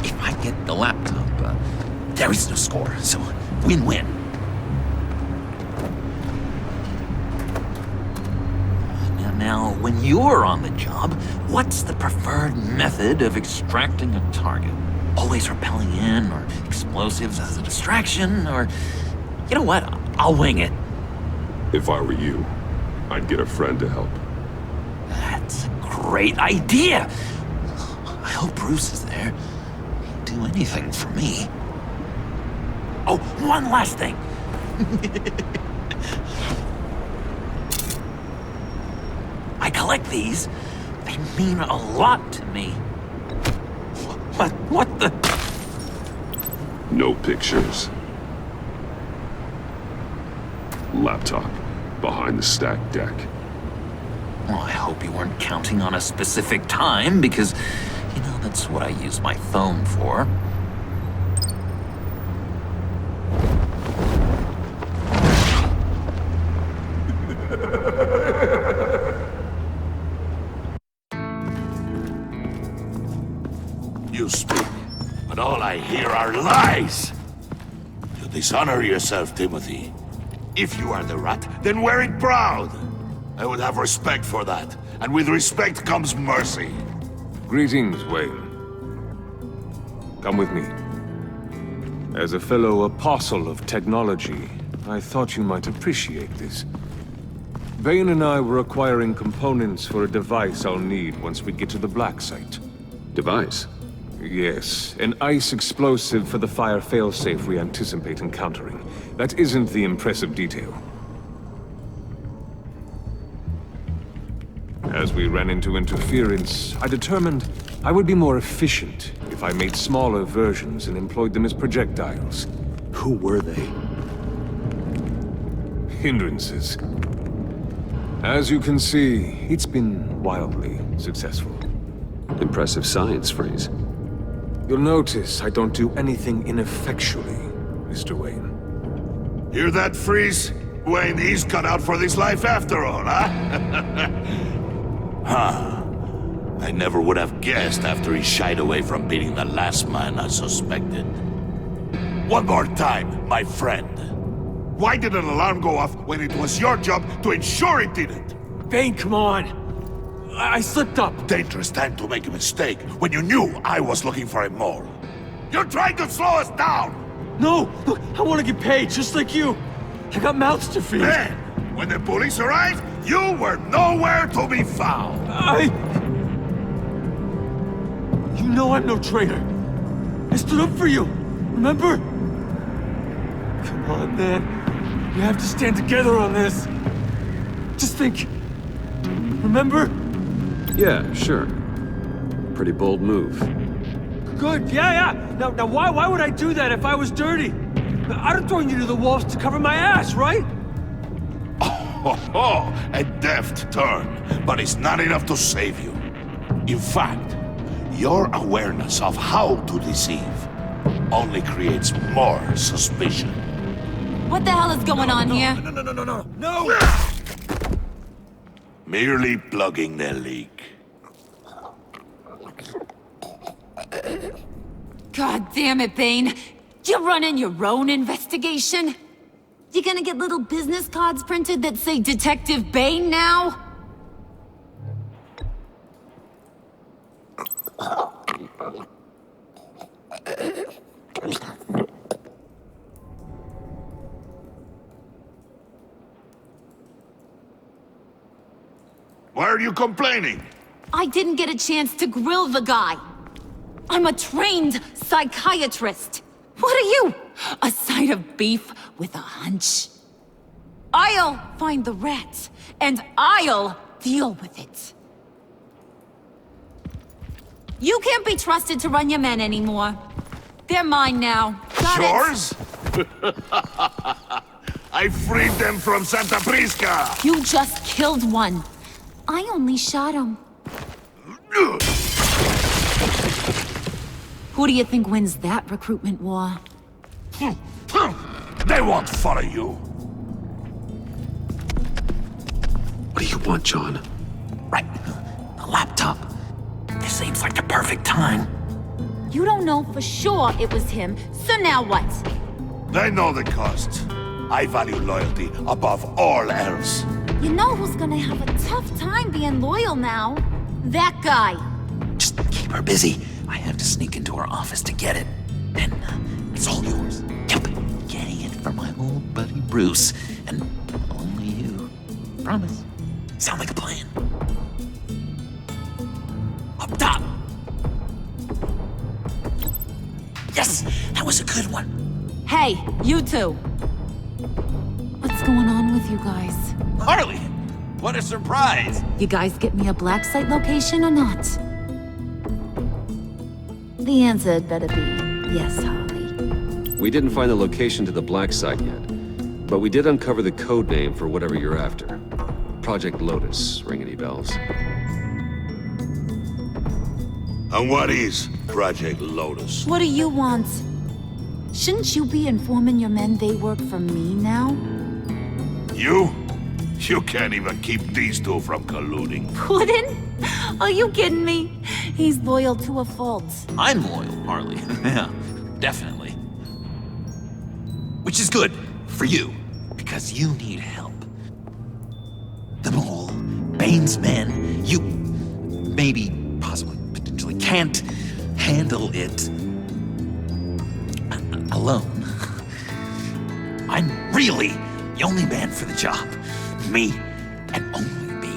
if I get the laptop, there is no score, so win-win. Now, when you're on the job, what's the preferred method of extracting a target? Always rappelling in, or explosives as a distraction, or... You know what? I'll wing it. If I were you, I'd get a friend to help. That's a great idea! I hope Bruce is there. He'd do anything for me. Oh, one last thing. I collect these. They mean a lot to me. What the? No pictures. Laptop behind the stacked deck. Well, I hope you weren't counting on a specific time, because, you know, that's what I use my phone for. You speak, but all I hear are lies. You dishonor yourself, Timothy. If you are the rat, then wear it proud. I would have respect for that, and with respect comes mercy. Greetings, Wayne. Come with me. As a fellow apostle of technology, I thought you might appreciate this. Vane and I were acquiring components for a device I'll need once we get to the Black Site. Device? Yes, an ice explosive for the fire failsafe we anticipate encountering. That isn't the impressive detail. As we ran into interference, I determined I would be more efficient if I made smaller versions and employed them as projectiles. Who were they? Hindrances. As you can see, it's been wildly successful. Impressive science, Freeze. You'll notice I don't do anything ineffectually, Mr. Wayne. Hear that, Freeze? Wayne, he's cut out for this life after all, huh? Huh. I never would have guessed after he shied away from beating the last man I suspected. One more time, my friend. Why did an alarm go off when it was your job to ensure it didn't? Vane, come on! I slipped up! Dangerous time to make a mistake when you knew I was looking for a mole. You're trying to slow us down! No! Look, I want to get paid, just like you! I got mouths to feed! Then, when the police arrived, you were nowhere to be found! You know I'm no traitor! I stood up for you, remember? Come on, man. We have to stand together on this. Just think. Remember? Yeah, sure. Pretty bold move. Good, yeah. Now why would I do that if I was dirty? I'd have thrown you to the wolves to cover my ass, right? Oh, a deft turn, but it's not enough to save you. In fact, your awareness of how to deceive only creates more suspicion. What the hell is going on here? No! Merely plugging their leak. God damn it, Bane. You're running your own investigation? You gonna get little business cards printed that say Detective Bane now? Why are you complaining? I didn't get a chance to grill the guy. I'm a trained psychiatrist. What are you? A side of beef with a hunch? I'll find the rat, and I'll deal with it. You can't be trusted to run your men anymore. They're mine now. Got Yours? I freed them from Santa Prisca! You just killed one. I only shot him. Who do you think wins that recruitment war? They won't follow you. What do you want, John? Right. The laptop. This seems like the perfect time. You don't know for sure it was him, so now what? They know the cost. I value loyalty above all else. You know who's gonna have a tough time being loyal now? That guy. Just keep her busy. I have to sneak into her office to get it. And it's all yours. Yep. Getting it for my old buddy Bruce. And only you. Promise. Sound like a plan. Up top. Yes! That was a good one. Hey, you two. What's going on with you guys? Harley! What a surprise! You guys get me a black site location or not? The answer had better be yes, Harley. We didn't find the location to the black site yet, but we did uncover the code name for whatever you're after. Project Lotus. Ring any bells? And what is Project Lotus? What do you want? Shouldn't you be informing your men they work for me now? You? You can't even keep these two from colluding. Puddin'? Are you kidding me? He's loyal to a fault. I'm loyal, Harley. Yeah, definitely. Which is good for you, because you need help. The Mole, Bane's men, you maybe, possibly, potentially can't handle it alone. I'm really the only man for the job. Me, and only me.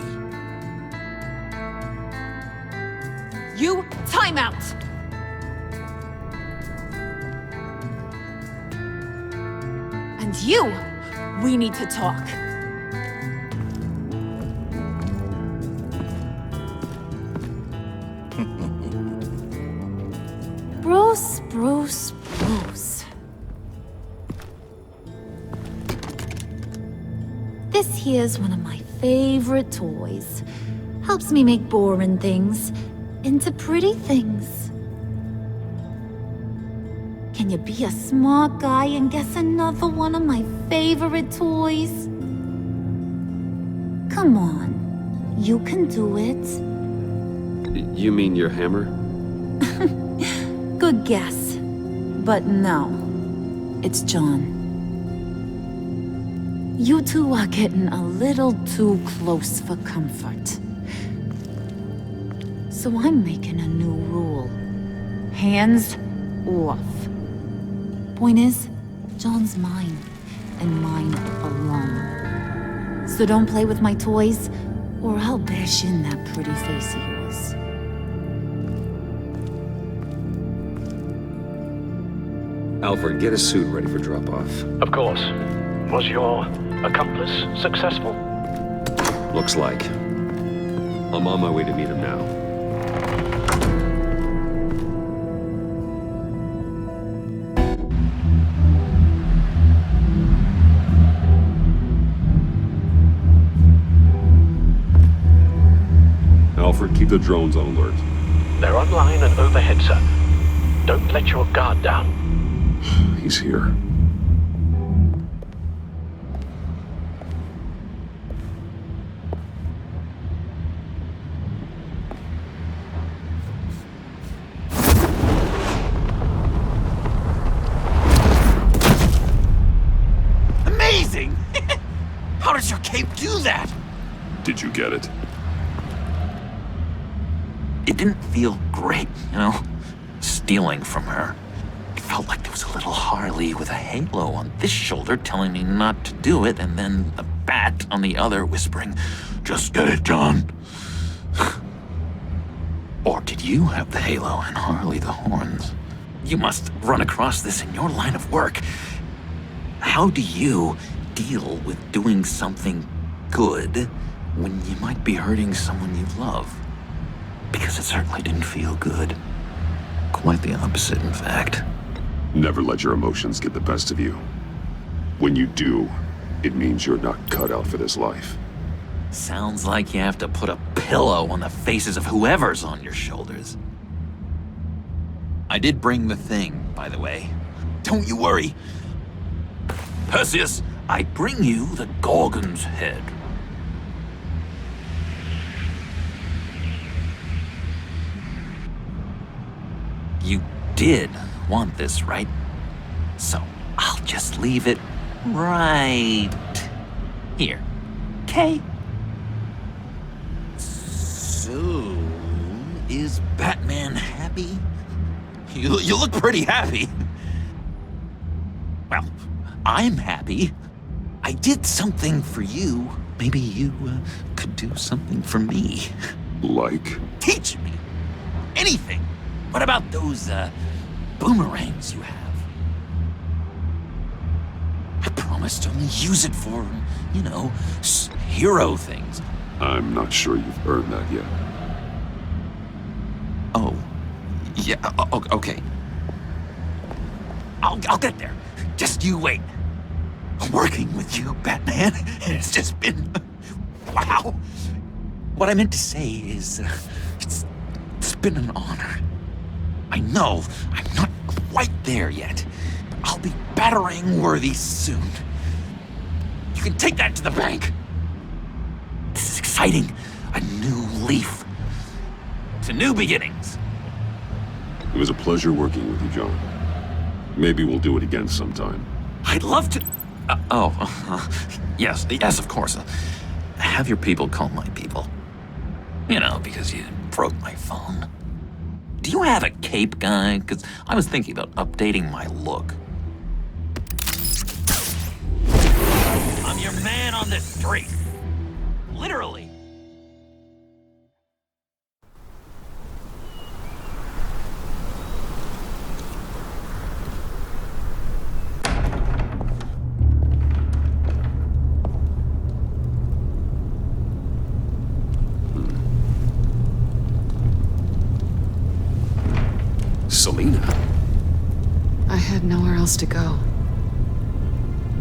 You, time out! And you, we need to talk. Bruce. This here's one of my favorite toys. Helps me make boring things into pretty things. Can you be a smart guy and guess another one of my favorite toys? Come on, you can do it. You mean your hammer? Good guess. But no, it's John. You two are getting a little too close for comfort. So I'm making a new rule. Hands off. Point is, John's mine, and mine alone. So don't play with my toys, or I'll bash in that pretty face of yours. Alfred, get a suit ready for drop-off. Of course. Was your accomplice successful? Looks like. I'm on my way to meet him now. Alfred, keep the drones on alert. They're online and overhead, sir. Don't let your guard down. He's here. do that? Did you get it? It didn't feel great, you know? Stealing from her. It felt like there was a little Harley with a halo on this shoulder telling me not to do it, and then a bat on the other whispering, "Just get it done." Or did you have the halo and Harley the horns? You must run across this in your line of work. How do you deal with doing something good when you might be hurting someone you love? Because it certainly didn't feel good. Quite the opposite, in fact. Never let your emotions get the best of you. When you do, it means you're not cut out for this life. Sounds like you have to put a pillow on the faces of whoever's on your shoulders. I did bring the thing, by the way. Don't you worry. Perseus, I bring you the Gorgon's head. You did want this, right? So I'll just leave it right here. Okay? So, is Batman happy? You look pretty happy. Well, I'm happy. I did something for you. Maybe you could do something for me. Like? Teach me. Anything. What about those boomerangs you have? I promise to only use it for, you know, hero things. I'm not sure you've earned that yet. Oh. Yeah, okay. I'll get there. Just you wait. Working with you, Batman, it's just been... wow. What I meant to say is, it's been an honor. I know I'm not quite there yet, but I'll be battering-worthy soon. You can take that to the bank. This is exciting. A new leaf. To new beginnings. It was a pleasure working with you, John. Maybe we'll do it again sometime. I'd love to... yes, of course. Have your people call my people. You know, because you broke my phone. Do you have a cape, guy? Because I was thinking about updating my look. I'm your man on this street. Literally. Selina? I had nowhere else to go.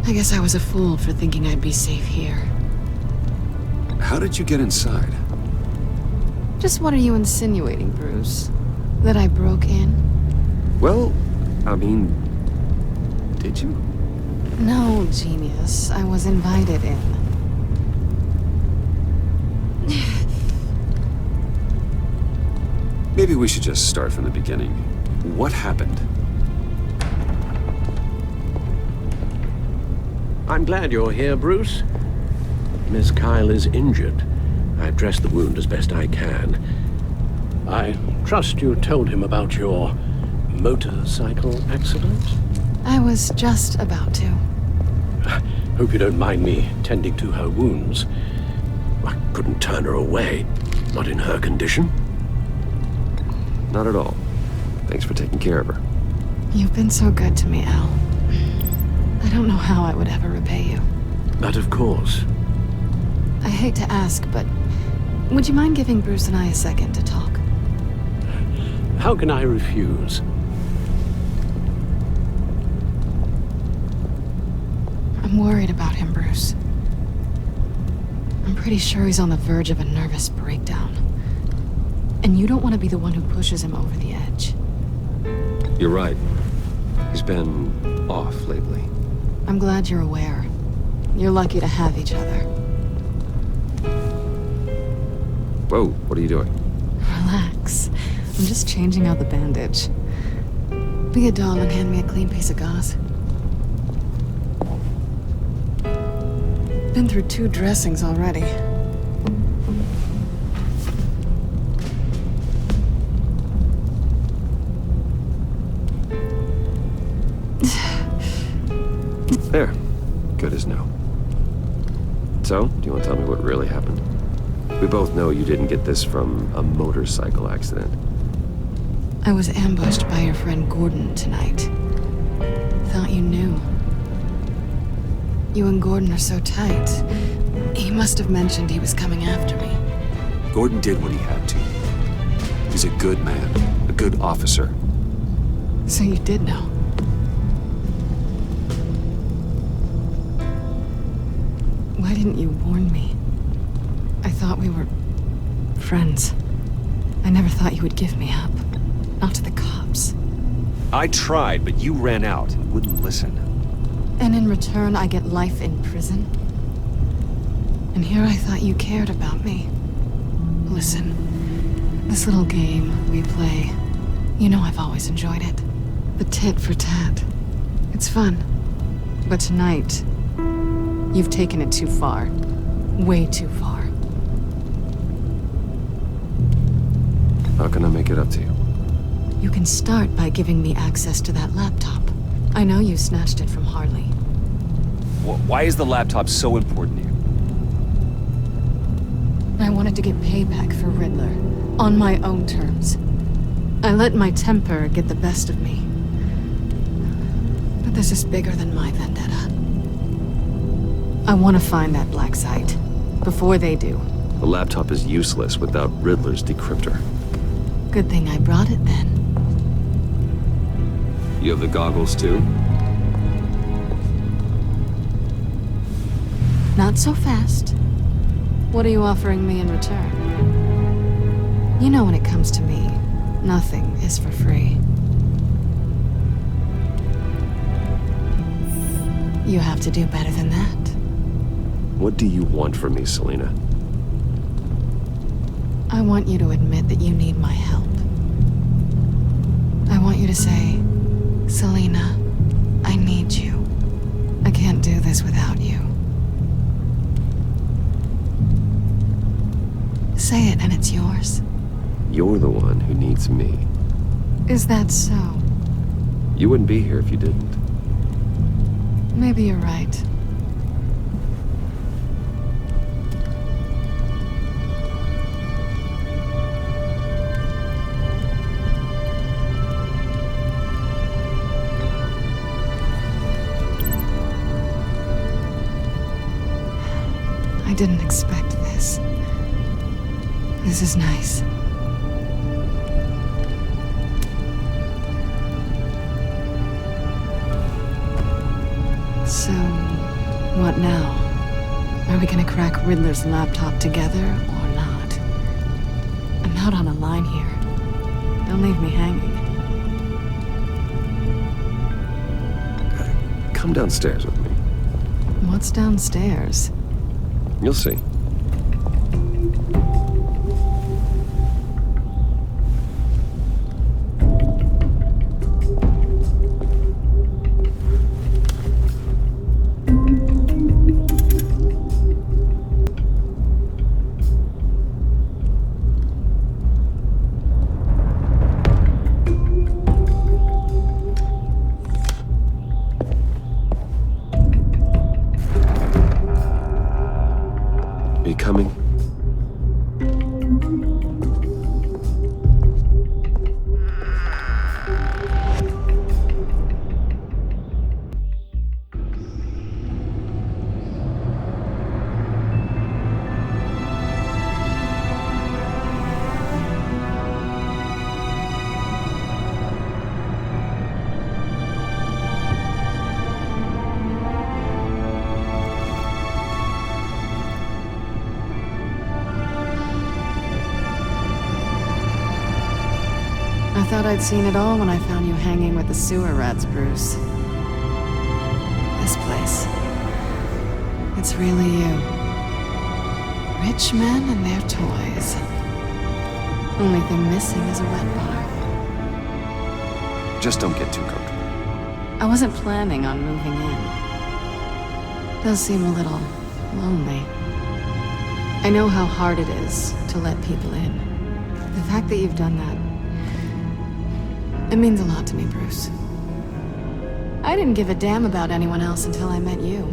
I guess I was a fool for thinking I'd be safe here. How did you get inside? Just what are you insinuating, Bruce? That I broke in? Well, I mean, did you? No, genius. I was invited in. Maybe we should just start from the beginning. What happened? I'm glad you're here, Bruce. Miss Kyle is injured. I've dressed the wound as best I can. I trust you told him about your motorcycle accident? I was just about to. Hope you don't mind me tending to her wounds. I couldn't turn her away, not in her condition. Not at all. Thanks for taking care of her. You've been so good to me, Al. I don't know how I would ever repay you. But of course. I hate to ask, but would you mind giving Bruce and I a second to talk? How can I refuse? I'm worried about him, Bruce. I'm pretty sure he's on the verge of a nervous breakdown. And you don't want to be the one who pushes him over the edge. You're right. He's been off lately. I'm glad you're aware. You're lucky to have each other. Whoa, what are you doing? Relax. I'm just changing out the bandage. Be a doll and hand me a clean piece of gauze. Been through 2 dressings already. There. Good as new. So, do you want to tell me what really happened? We both know you didn't get this from a motorcycle accident. I was ambushed by your friend Gordon tonight. Thought you knew. You and Gordon are so tight. He must have mentioned he was coming after me. Gordon did what he had to. He's a good man, a good officer. So you did know. Why didn't you warn me? I thought we were friends. I never thought you would give me up. Not to the cops. I tried, but you ran out and wouldn't listen. And in return, I get life in prison? And here I thought you cared about me. Listen, this little game we play, you know I've always enjoyed it. The tit for tat. It's fun. But tonight, you've taken it too far. Way too far. How can I make it up to you? You can start by giving me access to that laptop. I know you snatched it from Harley. Why is the laptop so important to you? I wanted to get payback for Riddler, on my own terms. I let my temper get the best of me. But this is bigger than my vendetta. I want to find that black site, before they do. The laptop is useless without Riddler's decryptor. Good thing I brought it then. You have the goggles too? Not so fast. What are you offering me in return? You know when it comes to me, nothing is for free. You have to do better than that. What do you want from me, Selina? I want you to admit that you need my help. I want you to say, Selina, I need you. I can't do this without you. Say it and it's yours. You're the one who needs me. Is that so? You wouldn't be here if you didn't. Maybe you're right. I didn't expect this. This is nice. So, what now? Are we gonna crack Riddler's laptop together or not? I'm out on a line here. Don't leave me hanging. Come downstairs with me. What's downstairs? You'll see. Coming. I thought I'd seen it all when I found you hanging with the sewer rats, Bruce. This place. It's really you. Rich men and their toys. Only thing missing is a wet bar. Just don't get too comfortable. I wasn't planning on moving in. Does seem a little lonely. I know how hard it is to let people in. The fact that you've done that, it means a lot to me, Bruce. I didn't give a damn about anyone else until I met you.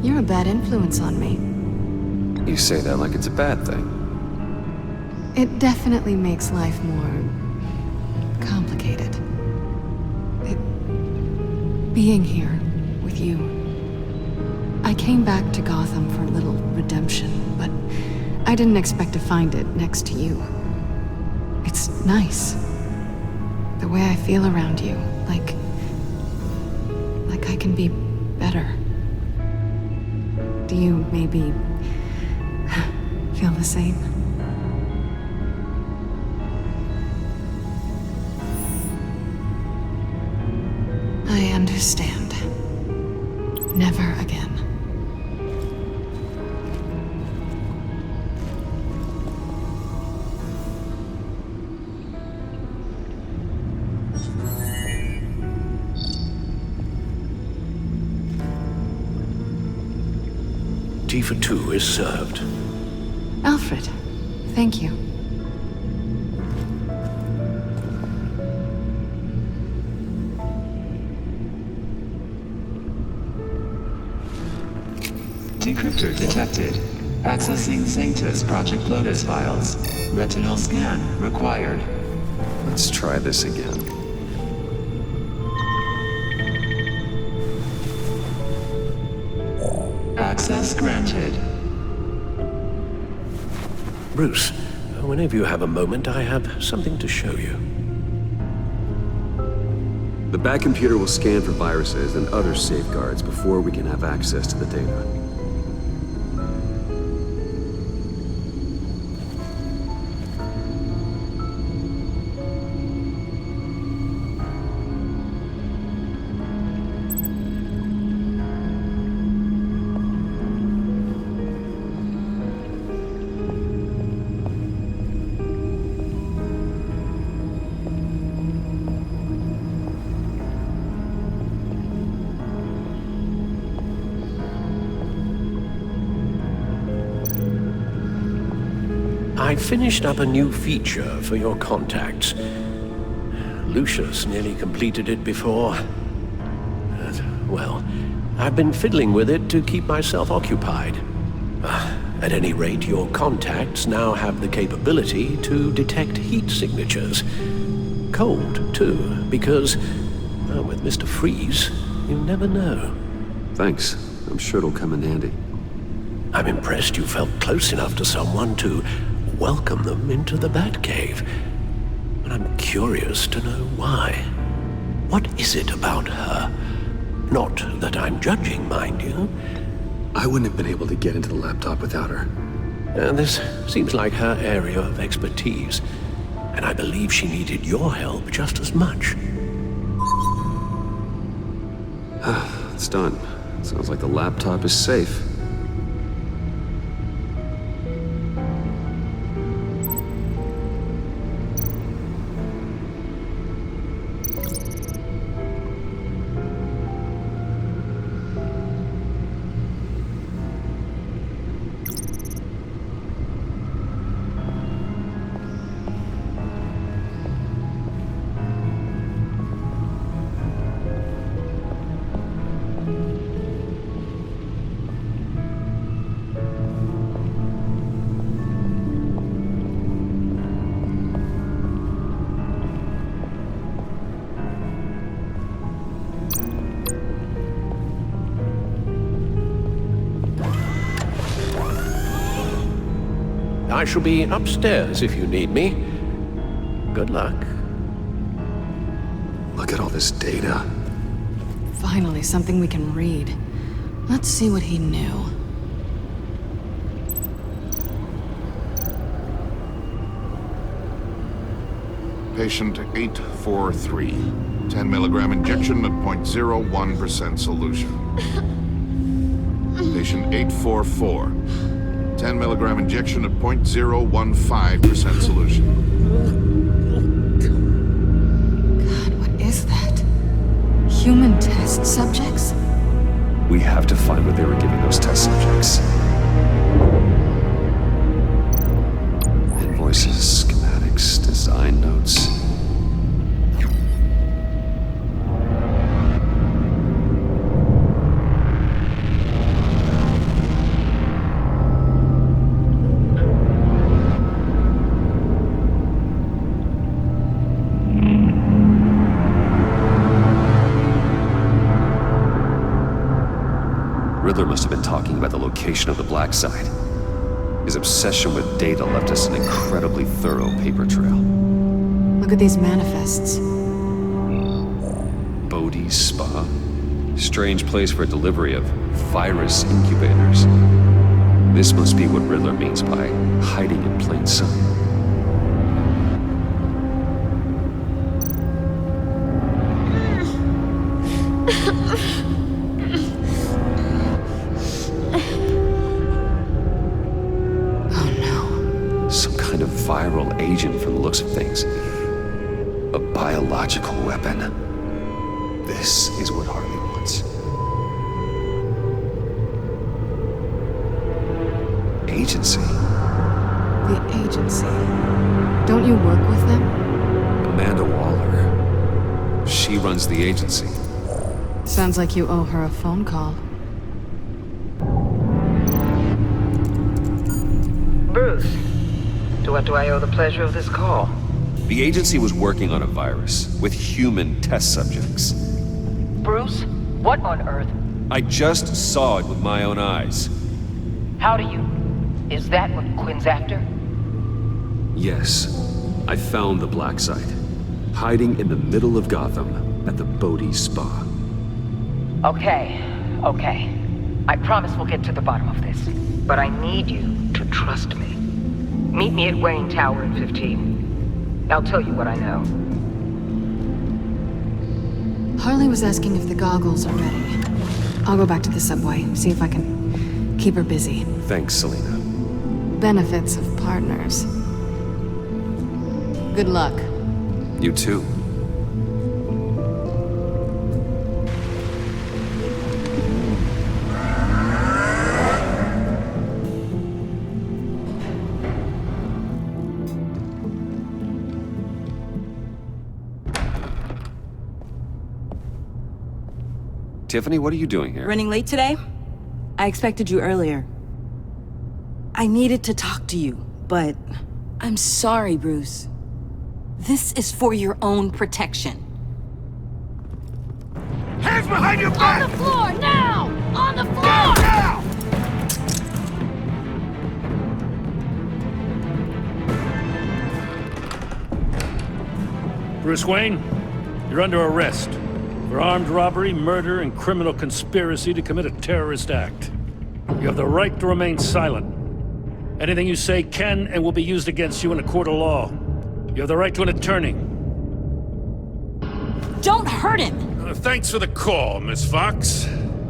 You're a bad influence on me. You say that like it's a bad thing. It definitely makes life more complicated. Being here with you. I came back to Gotham for a little redemption, but I didn't expect to find it next to you. It's nice. The way I feel around you, like I can be better. Do you maybe feel the same? I understand. Never again. Tifa 2 is served. Alfred, thank you. Decryptor detected. Accessing Sanctus Project Lotus files. Retinal scan required. Let's try this again. Access granted. Bruce, whenever you have a moment, I have something to show you. The back computer will scan for viruses and other safeguards before we can have access to the data. I finished up a new feature for your contacts. Lucius nearly completed it before. Well, I've been fiddling with it to keep myself occupied. At any rate, your contacts now have the capability to detect heat signatures. Cold, too, because, with Mr. Freeze, you never know. Thanks. I'm sure it'll come in handy. I'm impressed you felt close enough to someone to welcome them into the Batcave. But I'm curious to know why. What is it about her? Not that I'm judging, mind you. I wouldn't have been able to get into the laptop without her. This seems like her area of expertise, and I believe she needed your help just as much. It's done. Sounds like the laptop is safe. I shall be upstairs if you need me. Good luck. Look at all this data. Finally, something we can read. Let's see what he knew. Patient 843. 10 milligram injection at 0.01% solution. Patient 844. 10 milligram injection at 0.015% solution. God, what is that? Human test subjects? We have to find what they were giving those test subjects. Invoices, schematics, design notes. Riddler must have been talking about the location of the Black Site. His obsession with data left us an incredibly thorough paper trail. Look at these manifests. Bodhi's Spa? Strange place for a delivery of virus incubators. This must be what Riddler means by hiding in plain sight. Viral agent from the looks of things. A biological weapon. This is what Harley wants. Agency. The agency. Don't you work with them? Amanda Waller. She runs the agency. Sounds like you owe her a phone call. Bruce. To what do I owe the pleasure of this call? The agency was working on a virus with human test subjects. Bruce? What on earth? I just saw it with my own eyes. How do you... Is that what Quinn's after? Yes. I found the Black Site. Hiding in the middle of Gotham at the Bodhi Spa. Okay. I promise we'll get to the bottom of this. But I need you to trust me. Meet me at Wayne Tower in 15. I'll tell you what I know. Harley was asking if the goggles are ready. I'll go back to the subway, see if I can keep her busy. Thanks, Selina. Benefits of partners. Good luck. You too. Tiffany, what are you doing here? Running late today? I expected you earlier. I needed to talk to you, but... I'm sorry, Bruce. This is for your own protection. Hands behind your back! On the floor, now! On the floor! Now! Bruce Wayne, you're under arrest for armed robbery, murder, and criminal conspiracy to commit a terrorist act. You have the right to remain silent. Anything you say can and will be used against you in a court of law. You have the right to an attorney. Don't hurt him! Thanks for the call, Miss Fox.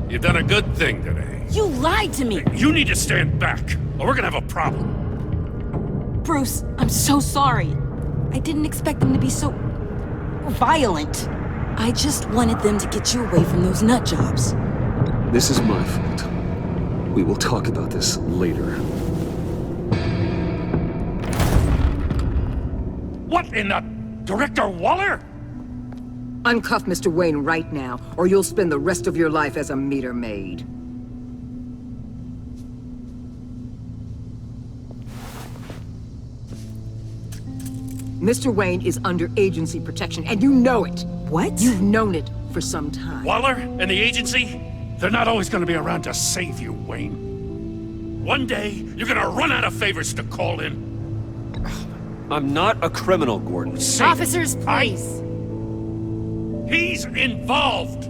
You've done a good thing today. You lied to me! You need to stand back, or we're gonna have a problem. Bruce, I'm so sorry. I didn't expect them to be so... violent. I just wanted them to get you away from those nut jobs. This is my fault. We will talk about this later. What in the... Director Waller? Uncuff Mr. Wayne right now, or you'll spend the rest of your life as a meter maid. Mr. Wayne is under agency protection, and you know it. What? You've known it for some time. Waller and the agency? They're not always gonna be around to save you, Wayne. One day, you're gonna run out of favors to call in. I'm not a criminal, Gordon. Officers, please. He's involved!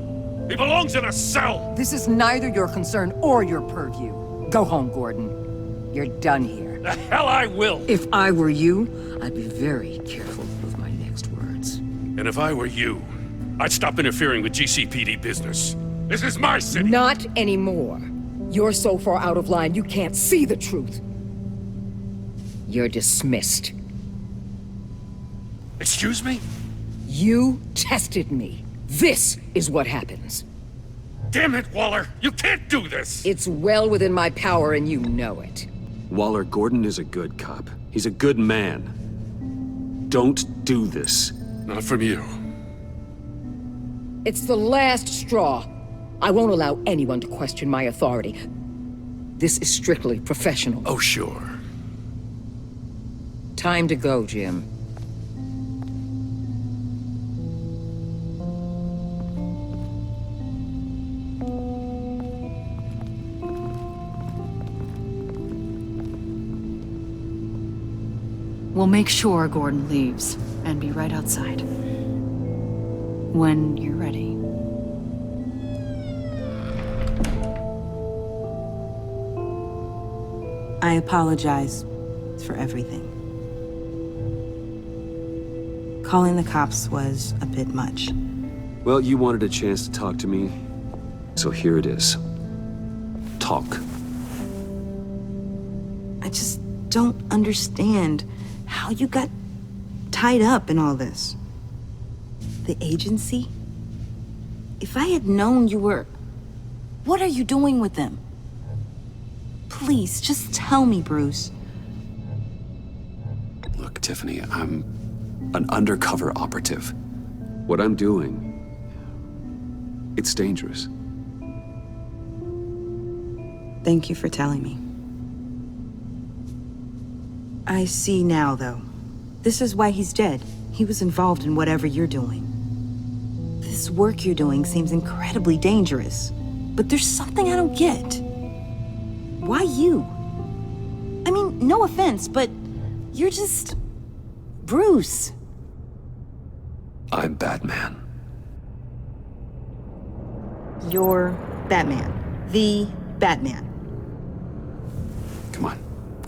He belongs in a cell! This is neither your concern or your purview. Go home, Gordon. You're done here. The hell I will! If I were you, I'd be very careful with my next words. And if I were you, I'd stop interfering with GCPD business. This is my city! Not anymore. You're so far out of line, you can't see the truth. You're dismissed. Excuse me? You tested me. This is what happens. Damn it, Waller! You can't do this! It's well within my power and you know it. Waller, Gordon is a good cop. He's a good man. Don't do this. Not from you. It's the last straw. I won't allow anyone to question my authority. This is strictly professional. Oh, sure. Time to go, Jim. We'll make sure Gordon leaves, and be right outside. When you're ready. I apologize for everything. Calling the cops was a bit much. Well, you wanted a chance to talk to me, so here it is. Talk. I just don't understand how you got tied up in all this. The agency? If I had known you were... What are you doing with them? Please, just tell me, Bruce. Look, Tiffany, I'm an undercover operative. What I'm doing, it's dangerous. Thank you for telling me. I see now, though. This is why he's dead. He was involved in whatever you're doing. This work you're doing seems incredibly dangerous. But there's something I don't get. Why you? I mean, no offense, but you're just... Bruce. I'm Batman. You're Batman. The Batman. Come on,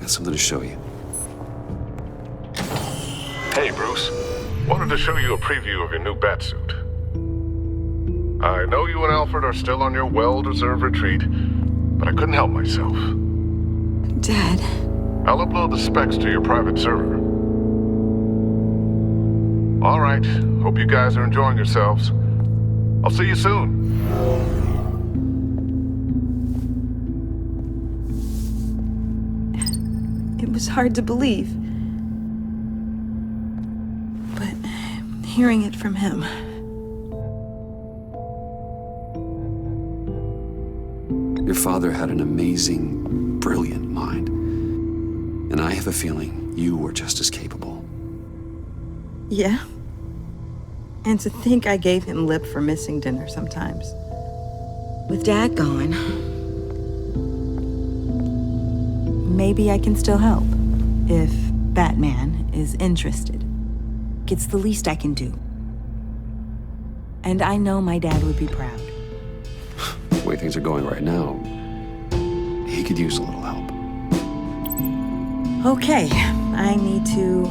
got something to show you. Hey, Bruce. Wanted to show you a preview of your new Batsuit. I know you and Alfred are still on your well-deserved retreat, but I couldn't help myself. Dad. I'll upload the specs to your private server. All right. Hope you guys are enjoying yourselves. I'll see you soon. It was hard to believe. But hearing it from him... Your father had an amazing, brilliant mind. And I have a feeling you were just as capable. Yeah? And to think I gave him lip for missing dinner sometimes. With Dad gone... Maybe I can still help. If Batman is interested. It's the least I can do. And I know my dad would be proud. The way things are going right now, he could use a little help. Okay, I need to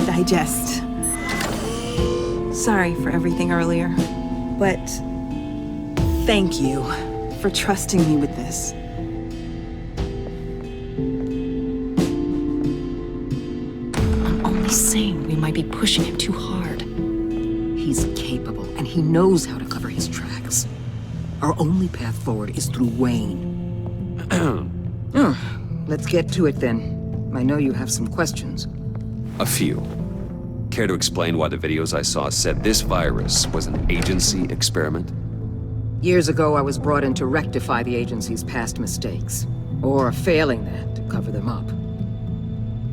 digest. Sorry for everything earlier, but thank you for trusting me with this. I'm only saying we might be pushing him too hard. He's capable, and he knows how to cover his tracks. Our only path forward is through Wayne. Let's get to it then. I know you have some questions. A few. Care to explain why the videos I saw said this virus was an agency experiment? Years ago, I was brought in to rectify the agency's past mistakes. Or failing that, to cover them up.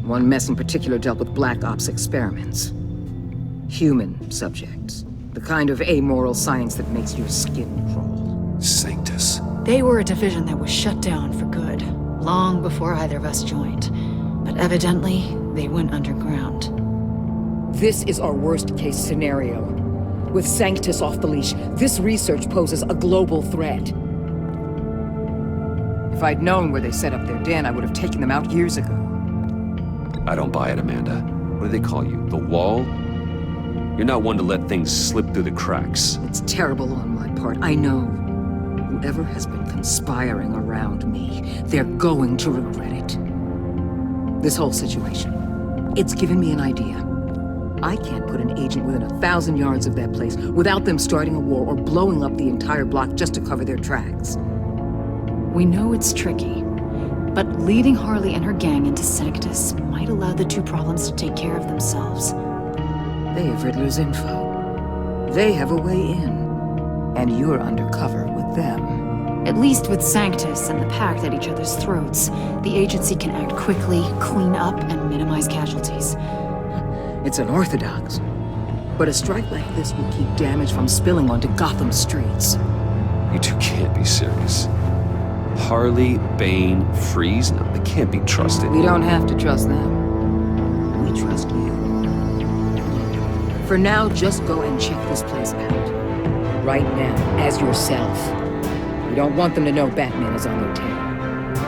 One mess in particular dealt with Black Ops experiments. Human subjects. The kind of amoral science that makes your skin crawl. Sanctus. They were a division that was shut down for good, long before either of us joined. But evidently, they went underground. This is our worst-case scenario. With Sanctus off the leash, this research poses a global threat. If I'd known where they set up their den, I would have taken them out years ago. I don't buy it, Amanda. What do they call you? The Wall? You're not one to let things slip through the cracks. It's terrible on my part, I know. Whoever has been conspiring around me, they're going to regret it. This whole situation, it's given me an idea. I can't put an agent within 1,000 yards of that place without them starting a war or blowing up the entire block just to cover their tracks. We know it's tricky, but leading Harley and her gang into Sanctus might allow the two problems to take care of themselves. They have Riddler's info. They have a way in. And you're undercover with them. At least with Sanctus and the Pact at each other's throats, the agency can act quickly, clean up, and minimize casualties. It's unorthodox. But a strike like this will keep damage from spilling onto Gotham streets. You two can't be serious. Harley, Bane, Freeze? No, they can't be trusted. We don't have to trust them. We trust you. For now, just go and check this place out. Right now, as yourself. We don't want them to know Batman is on their tail.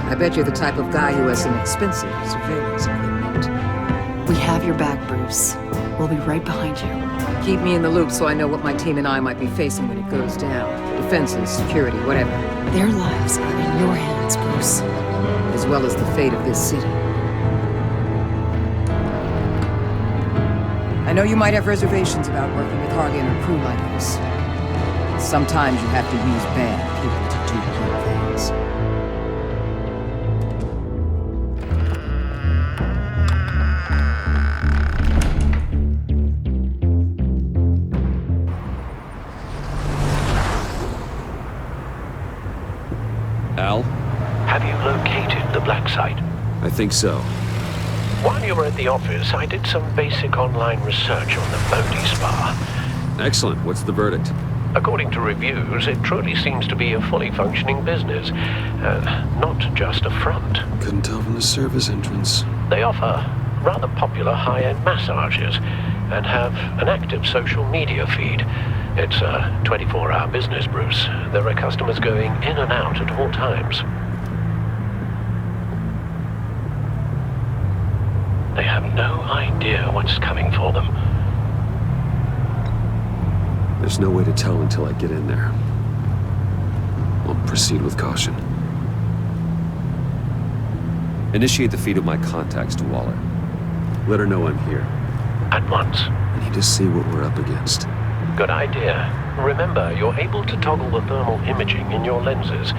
I bet you're the type of guy who has some expensive surveillance equipment. We have your back, Bruce. We'll be right behind you. Keep me in the loop so I know what my team and I might be facing when it goes down. Defenses, security, whatever. Their lives are in your hands, Bruce. As well as the fate of this city. I know you might have reservations about working with Harley and her crew like this. Sometimes you have to use bad people to do good things. Al? Have you located the black site? I think so. While you were at the office, I did some basic online research on the Bodhi Spa. Excellent. What's the verdict? According to reviews, it truly seems to be a fully functioning business, not just a front. Couldn't tell from the service entrance. They offer rather popular high-end massages and have an active social media feed. It's a 24-hour business, Bruce. There are customers going in and out at all times. They have no idea what's coming for them. There's no way to tell until I get in there. I'll proceed with caution. Initiate the feed of my contacts to Waller. Let her know I'm here. At once. I need to see what we're up against. Good idea. Remember, you're able to toggle the thermal imaging in your lenses.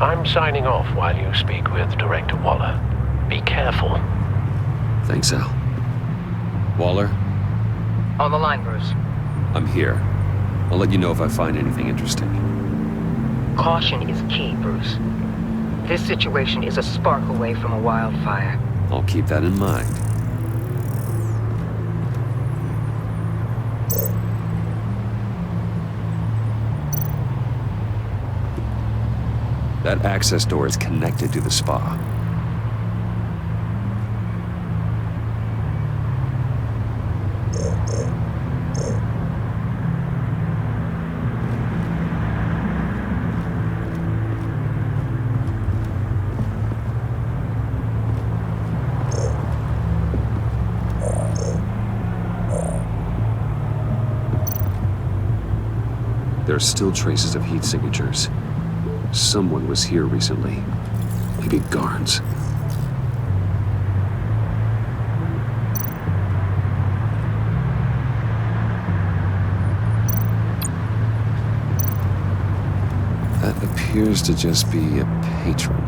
I'm signing off while you speak with Director Waller. Be careful. Thanks, Al. Waller? On the line, Bruce. I'm here. I'll let you know if I find anything interesting. Caution is key, Bruce. This situation is a spark away from a wildfire. I'll keep that in mind. That access door is connected to the spa. There are still traces of heat signatures. Someone was here recently. Maybe Garns. That appears to just be a patron.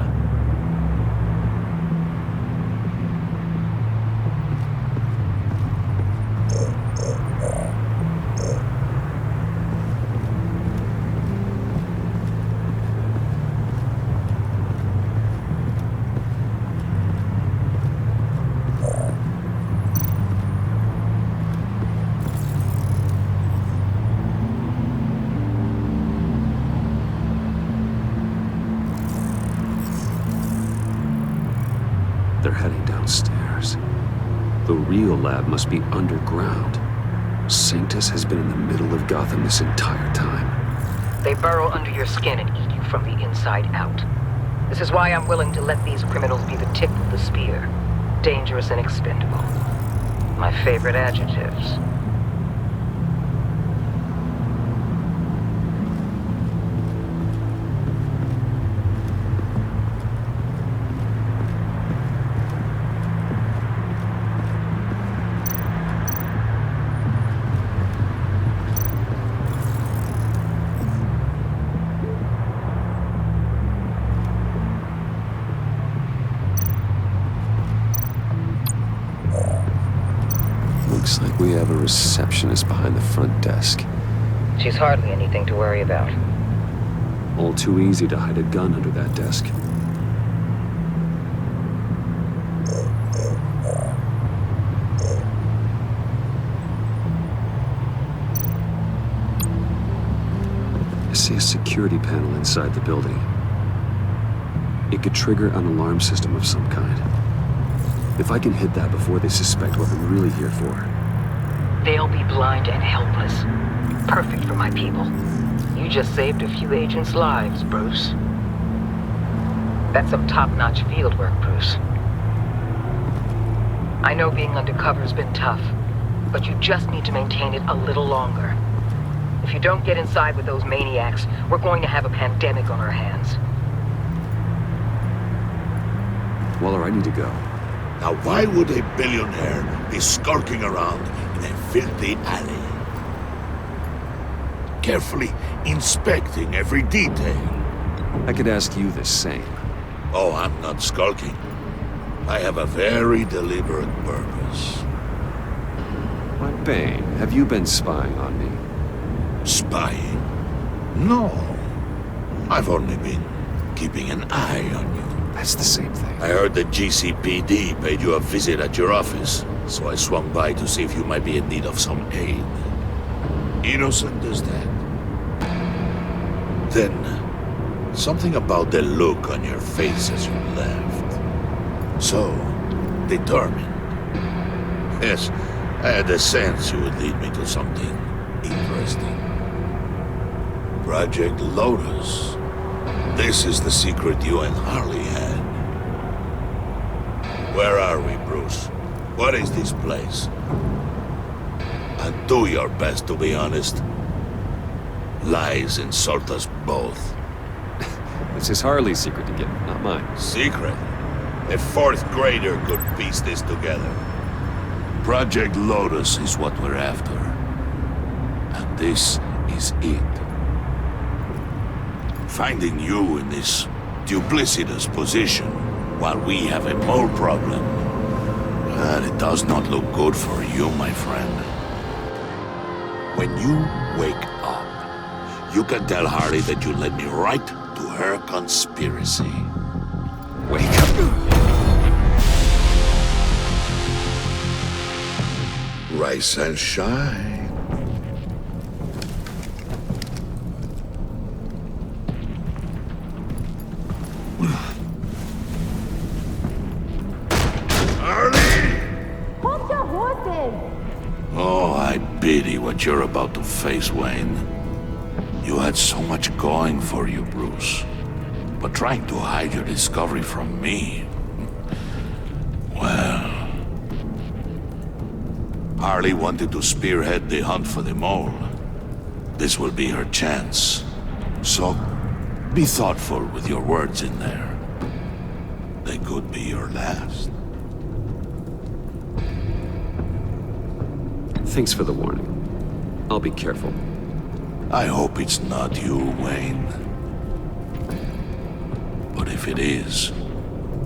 They're heading downstairs. The real lab must be underground. Sanctus has been in the middle of Gotham this entire time. They burrow under your skin and eat you from the inside out. This is why I'm willing to let these criminals be the tip of the spear. Dangerous and expendable. My favorite adjectives. Looks like we have a receptionist behind the front desk. She's hardly anything to worry about. All too easy to hide a gun under that desk. I see a security panel inside the building. It could trigger an alarm system of some kind. If I can hit that before they suspect what I'm really here for. They'll be blind and helpless. Perfect for my people. You just saved a few agents' lives, Bruce. That's some top-notch field work, Bruce. I know being undercover's been tough, but you just need to maintain it a little longer. If you don't get inside with those maniacs, we're going to have a pandemic on our hands. Waller, I need to go. Now why would a billionaire be skulking around in a filthy alley? Carefully inspecting every detail. I could ask you the same. Oh, I'm not skulking. I have a very deliberate purpose. Why, Bane, have you been spying on me? Spying? No. I've only been keeping an eye on you. That's the same thing. I heard the GCPD paid you a visit at your office, so I swung by to see if you might be in need of some aid. Innocent as that. Then, something about the look on your face as you left. So, determined. Yes, I had a sense you would lead me to something interesting. Project Lotus. This is the secret you and Harley had. Where are we, Bruce? What is this place? And do your best to be honest. Lies insult us both. This is Harley's secret to get, not mine. Secret? A fourth grader could piece this together. Project Lotus is what we're after. And this is it. Finding you in this duplicitous position while we have a mole problem. But it does not look good for you, my friend. When you wake up, you can tell Harley that you led me right to her conspiracy. Wake up. Rise and shine. Oh, I pity what you're about to face, Wayne. You had so much going for you, Bruce. But trying to hide your discovery from me... Well... Harley wanted to spearhead the hunt for the mole. This will be her chance. So, be thoughtful with your words in there. They could be your last. Thanks for the warning. I'll be careful. I hope it's not you, Wayne. But if it is,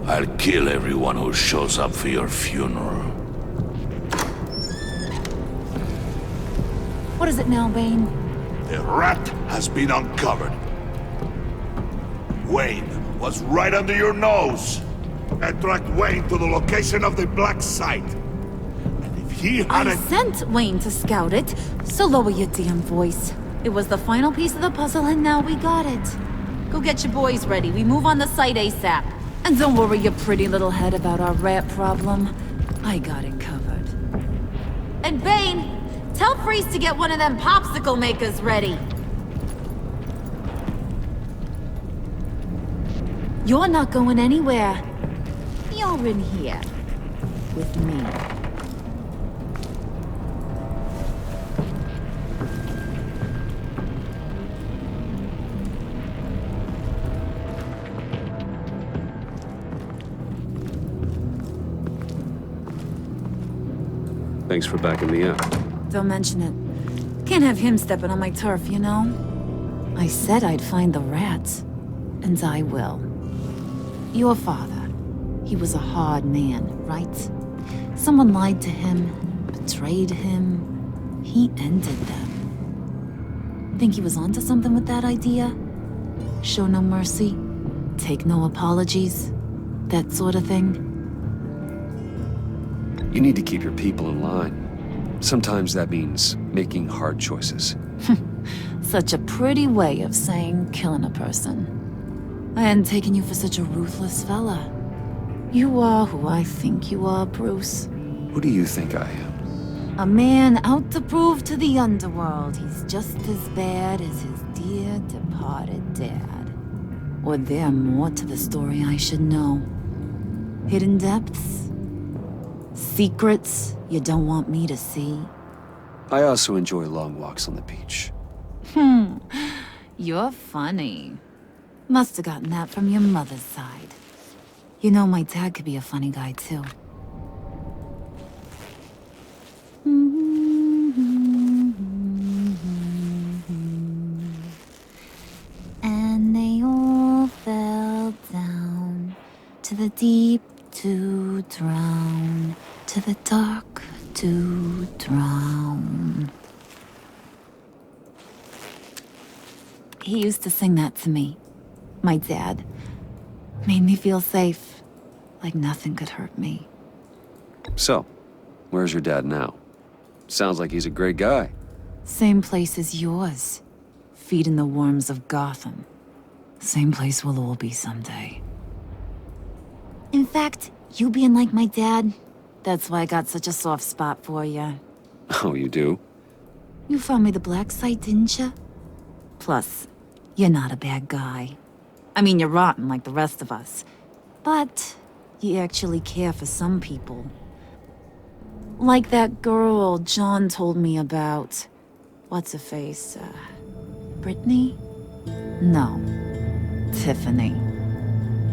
I'll kill everyone who shows up for your funeral. What is it now, Bane? The rat has been uncovered. Wayne was right under your nose. I tracked Wayne to the location of the black site. And if he had I sent Wayne to scout it, so lower your damn voice. It was the final piece of the puzzle, and now we got it. Go get your boys ready. We move on the site ASAP. And don't worry your pretty little head about our rat problem. I got it covered. And Bane, tell Freeze to get one of them popsicle makers ready. You're not going anywhere. You're in here. With me. Thanks for backing me up. Don't mention it. Can't have him stepping on my turf, you know? I said I'd find the rats. And I will. Your father. He was a hard man, right? Someone lied to him, but betrayed him, he ended them. Think he was onto something with that idea? Show no mercy, take no apologies, that sort of thing? You need to keep your people in line. Sometimes that means making hard choices. Such a pretty way of saying killing a person. I hadn't taken you for such a ruthless fella. You are who I think you are, Bruce. Who do you think I am? A man out to prove to the underworld he's just as bad as his dear departed dad. Or there more to the story I should know. Hidden depths? Secrets you don't want me to see? I also enjoy long walks on the beach. You're funny. Must have gotten that from your mother's side. You know, my dad could be a funny guy, too. And they all fell down to the deep to drown, to the dark to drown. He used to sing that to me. My dad. Made me feel safe. Like nothing could hurt me. So, where's your dad now? Sounds like he's a great guy. Same place as yours. Feeding the worms of Gotham. Same place we'll all be someday. In fact, you being like my dad, that's why I got such a soft spot for you. Oh, you do? You found me the black site, didn't you? Plus, you're not a bad guy. I mean, you're rotten like the rest of us. But you actually care for some people. Like that girl John told me about. What's her face? Brittany? No. Tiffany.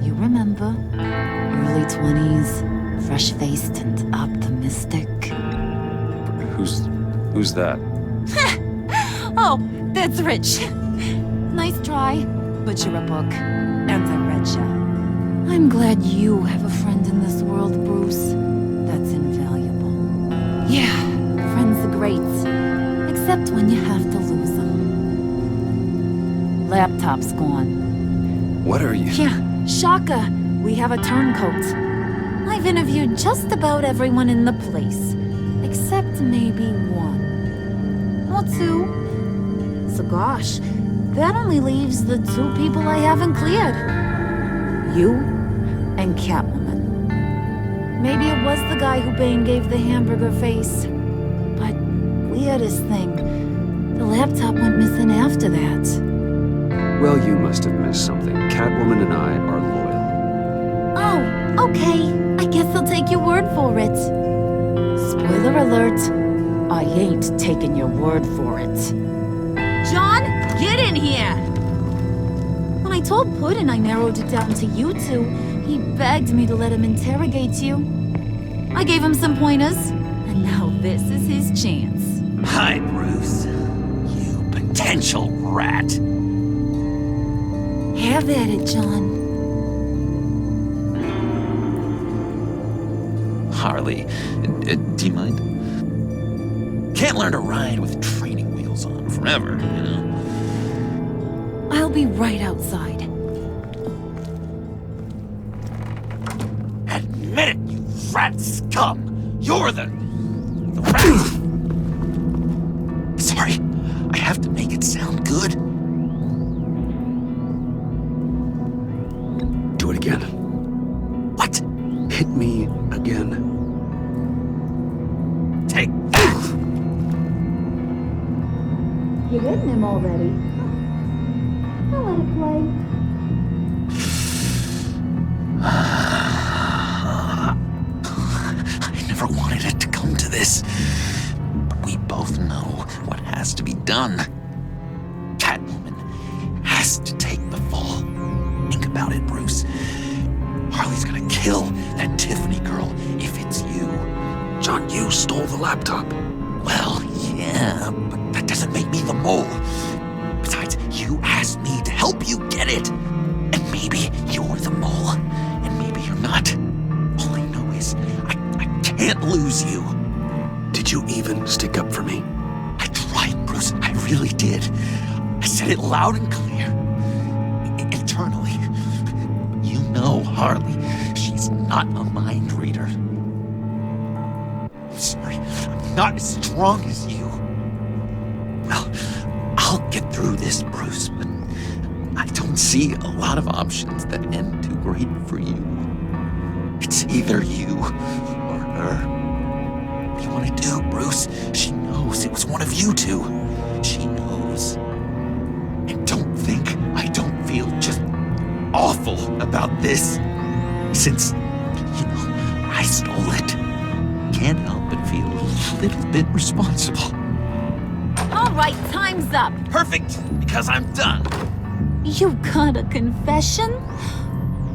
You remember? Early 20s, fresh-faced and optimistic. Who's that? Oh, that's Rich. Nice try, but you're a book, and I read ya. I'm glad you have a friend in this world, Bruce. That's invaluable. Yeah, friends are great, except when you have to lose them. Laptop's gone. What are you? Yeah, shocker. We have a turncoat. I've interviewed just about everyone in the place, except maybe one. Or two. So gosh, that only leaves the two people I haven't cleared. You and Catwoman. Maybe it was the guy who Bane gave the hamburger face. But weirdest thing, the laptop went missing after that. Well, you must have missed something. Catwoman and I are loyal. Oh, okay. I guess I'll take your word for it. Spoiler alert, I ain't taking your word for it. John, get in here! When I told Puddin' I narrowed it down to you two, he begged me to let him interrogate you. I gave him some pointers, and now this is his chance. Hi, Bruce. You potential rat. Have at it, John. Harley, do you mind? Can't learn to ride with training wheels on forever, you know? I'll be right outside. Admit it, you rat scum! You're the rat! Sorry, I have to make it sound good. Do it again. What? Hit me again. Take that! You're hitting him already. I'll let it play. I never wanted it to come to this. But we both know what has to be done. Catwoman has to take the fall. Think about it, Bruce. Harley's gonna kill that Tiffany girl if it's you. John, you stole the laptop. Well, yeah, but that doesn't make me the mole. Besides, you asked me to help you get it. And maybe you're the mole, and maybe you're not. All I know is I can't lose you. Did you you even stick up for me? I tried, Bruce. I really did. I said it loud and clear. Internally. You know, Harley, she's not a mind reader. I'm sorry, I'm not as strong as you. Well, I'll get through this, Bruce, but I don't see a lot of options that end too great for you. It's either you or her. What do you want to do, Bruce? She knows it was one of you two. She knows. And don't think I don't feel just awful about this. Since, I stole it. Can't help but feel a little bit responsible. All right, time's up. Perfect, because I'm done. You got a confession?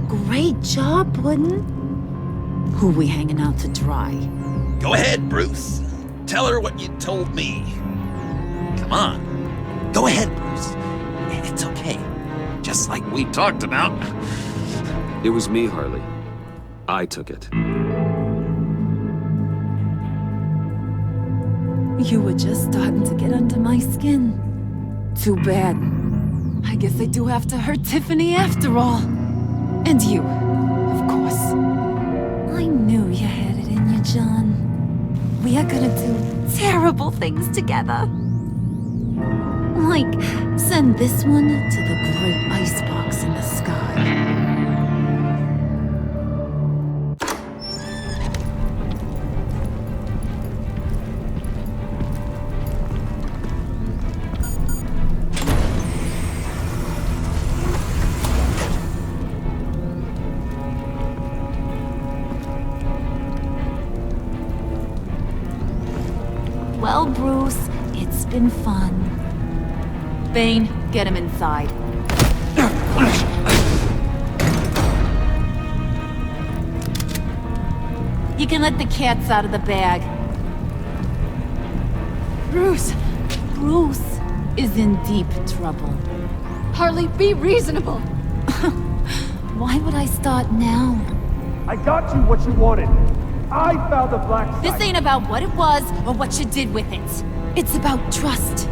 Great job, Puddin'. Who we hanging out to dry? Go ahead, Bruce. Tell her what you told me. Come on. Go ahead, Bruce. It's okay. Just like we talked about. It was me, Harley. I took it. You were just starting to get under my skin. Too bad. I guess I do have to hurt Tiffany after all. And you, of course. I knew you had it in you, John. We are gonna do terrible things together. Like, send this one to the great icebox in the sky. Well, Bruce, it's been fun. Bane, get him inside. You can let the cats out of the bag. Bruce! Bruce is in deep trouble. Harley, be reasonable! Why would I start now? I got you what you wanted. I found the black site. This ain't about what it was or what you did with it. It's about trust.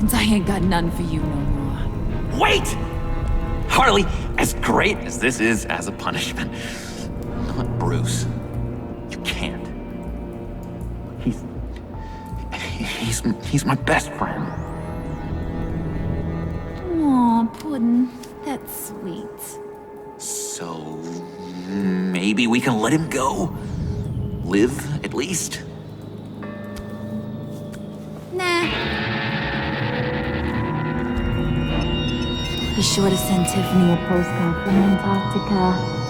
And I ain't got none for you no more. Wait! Harley, as great as this is as a punishment, not Bruce. You can't. He's my best friend. Aw, Puddin', that's sweet. So maybe we can let him go? Live, at least? Nah. Be sure to send Tiffany a postcard from Antarctica.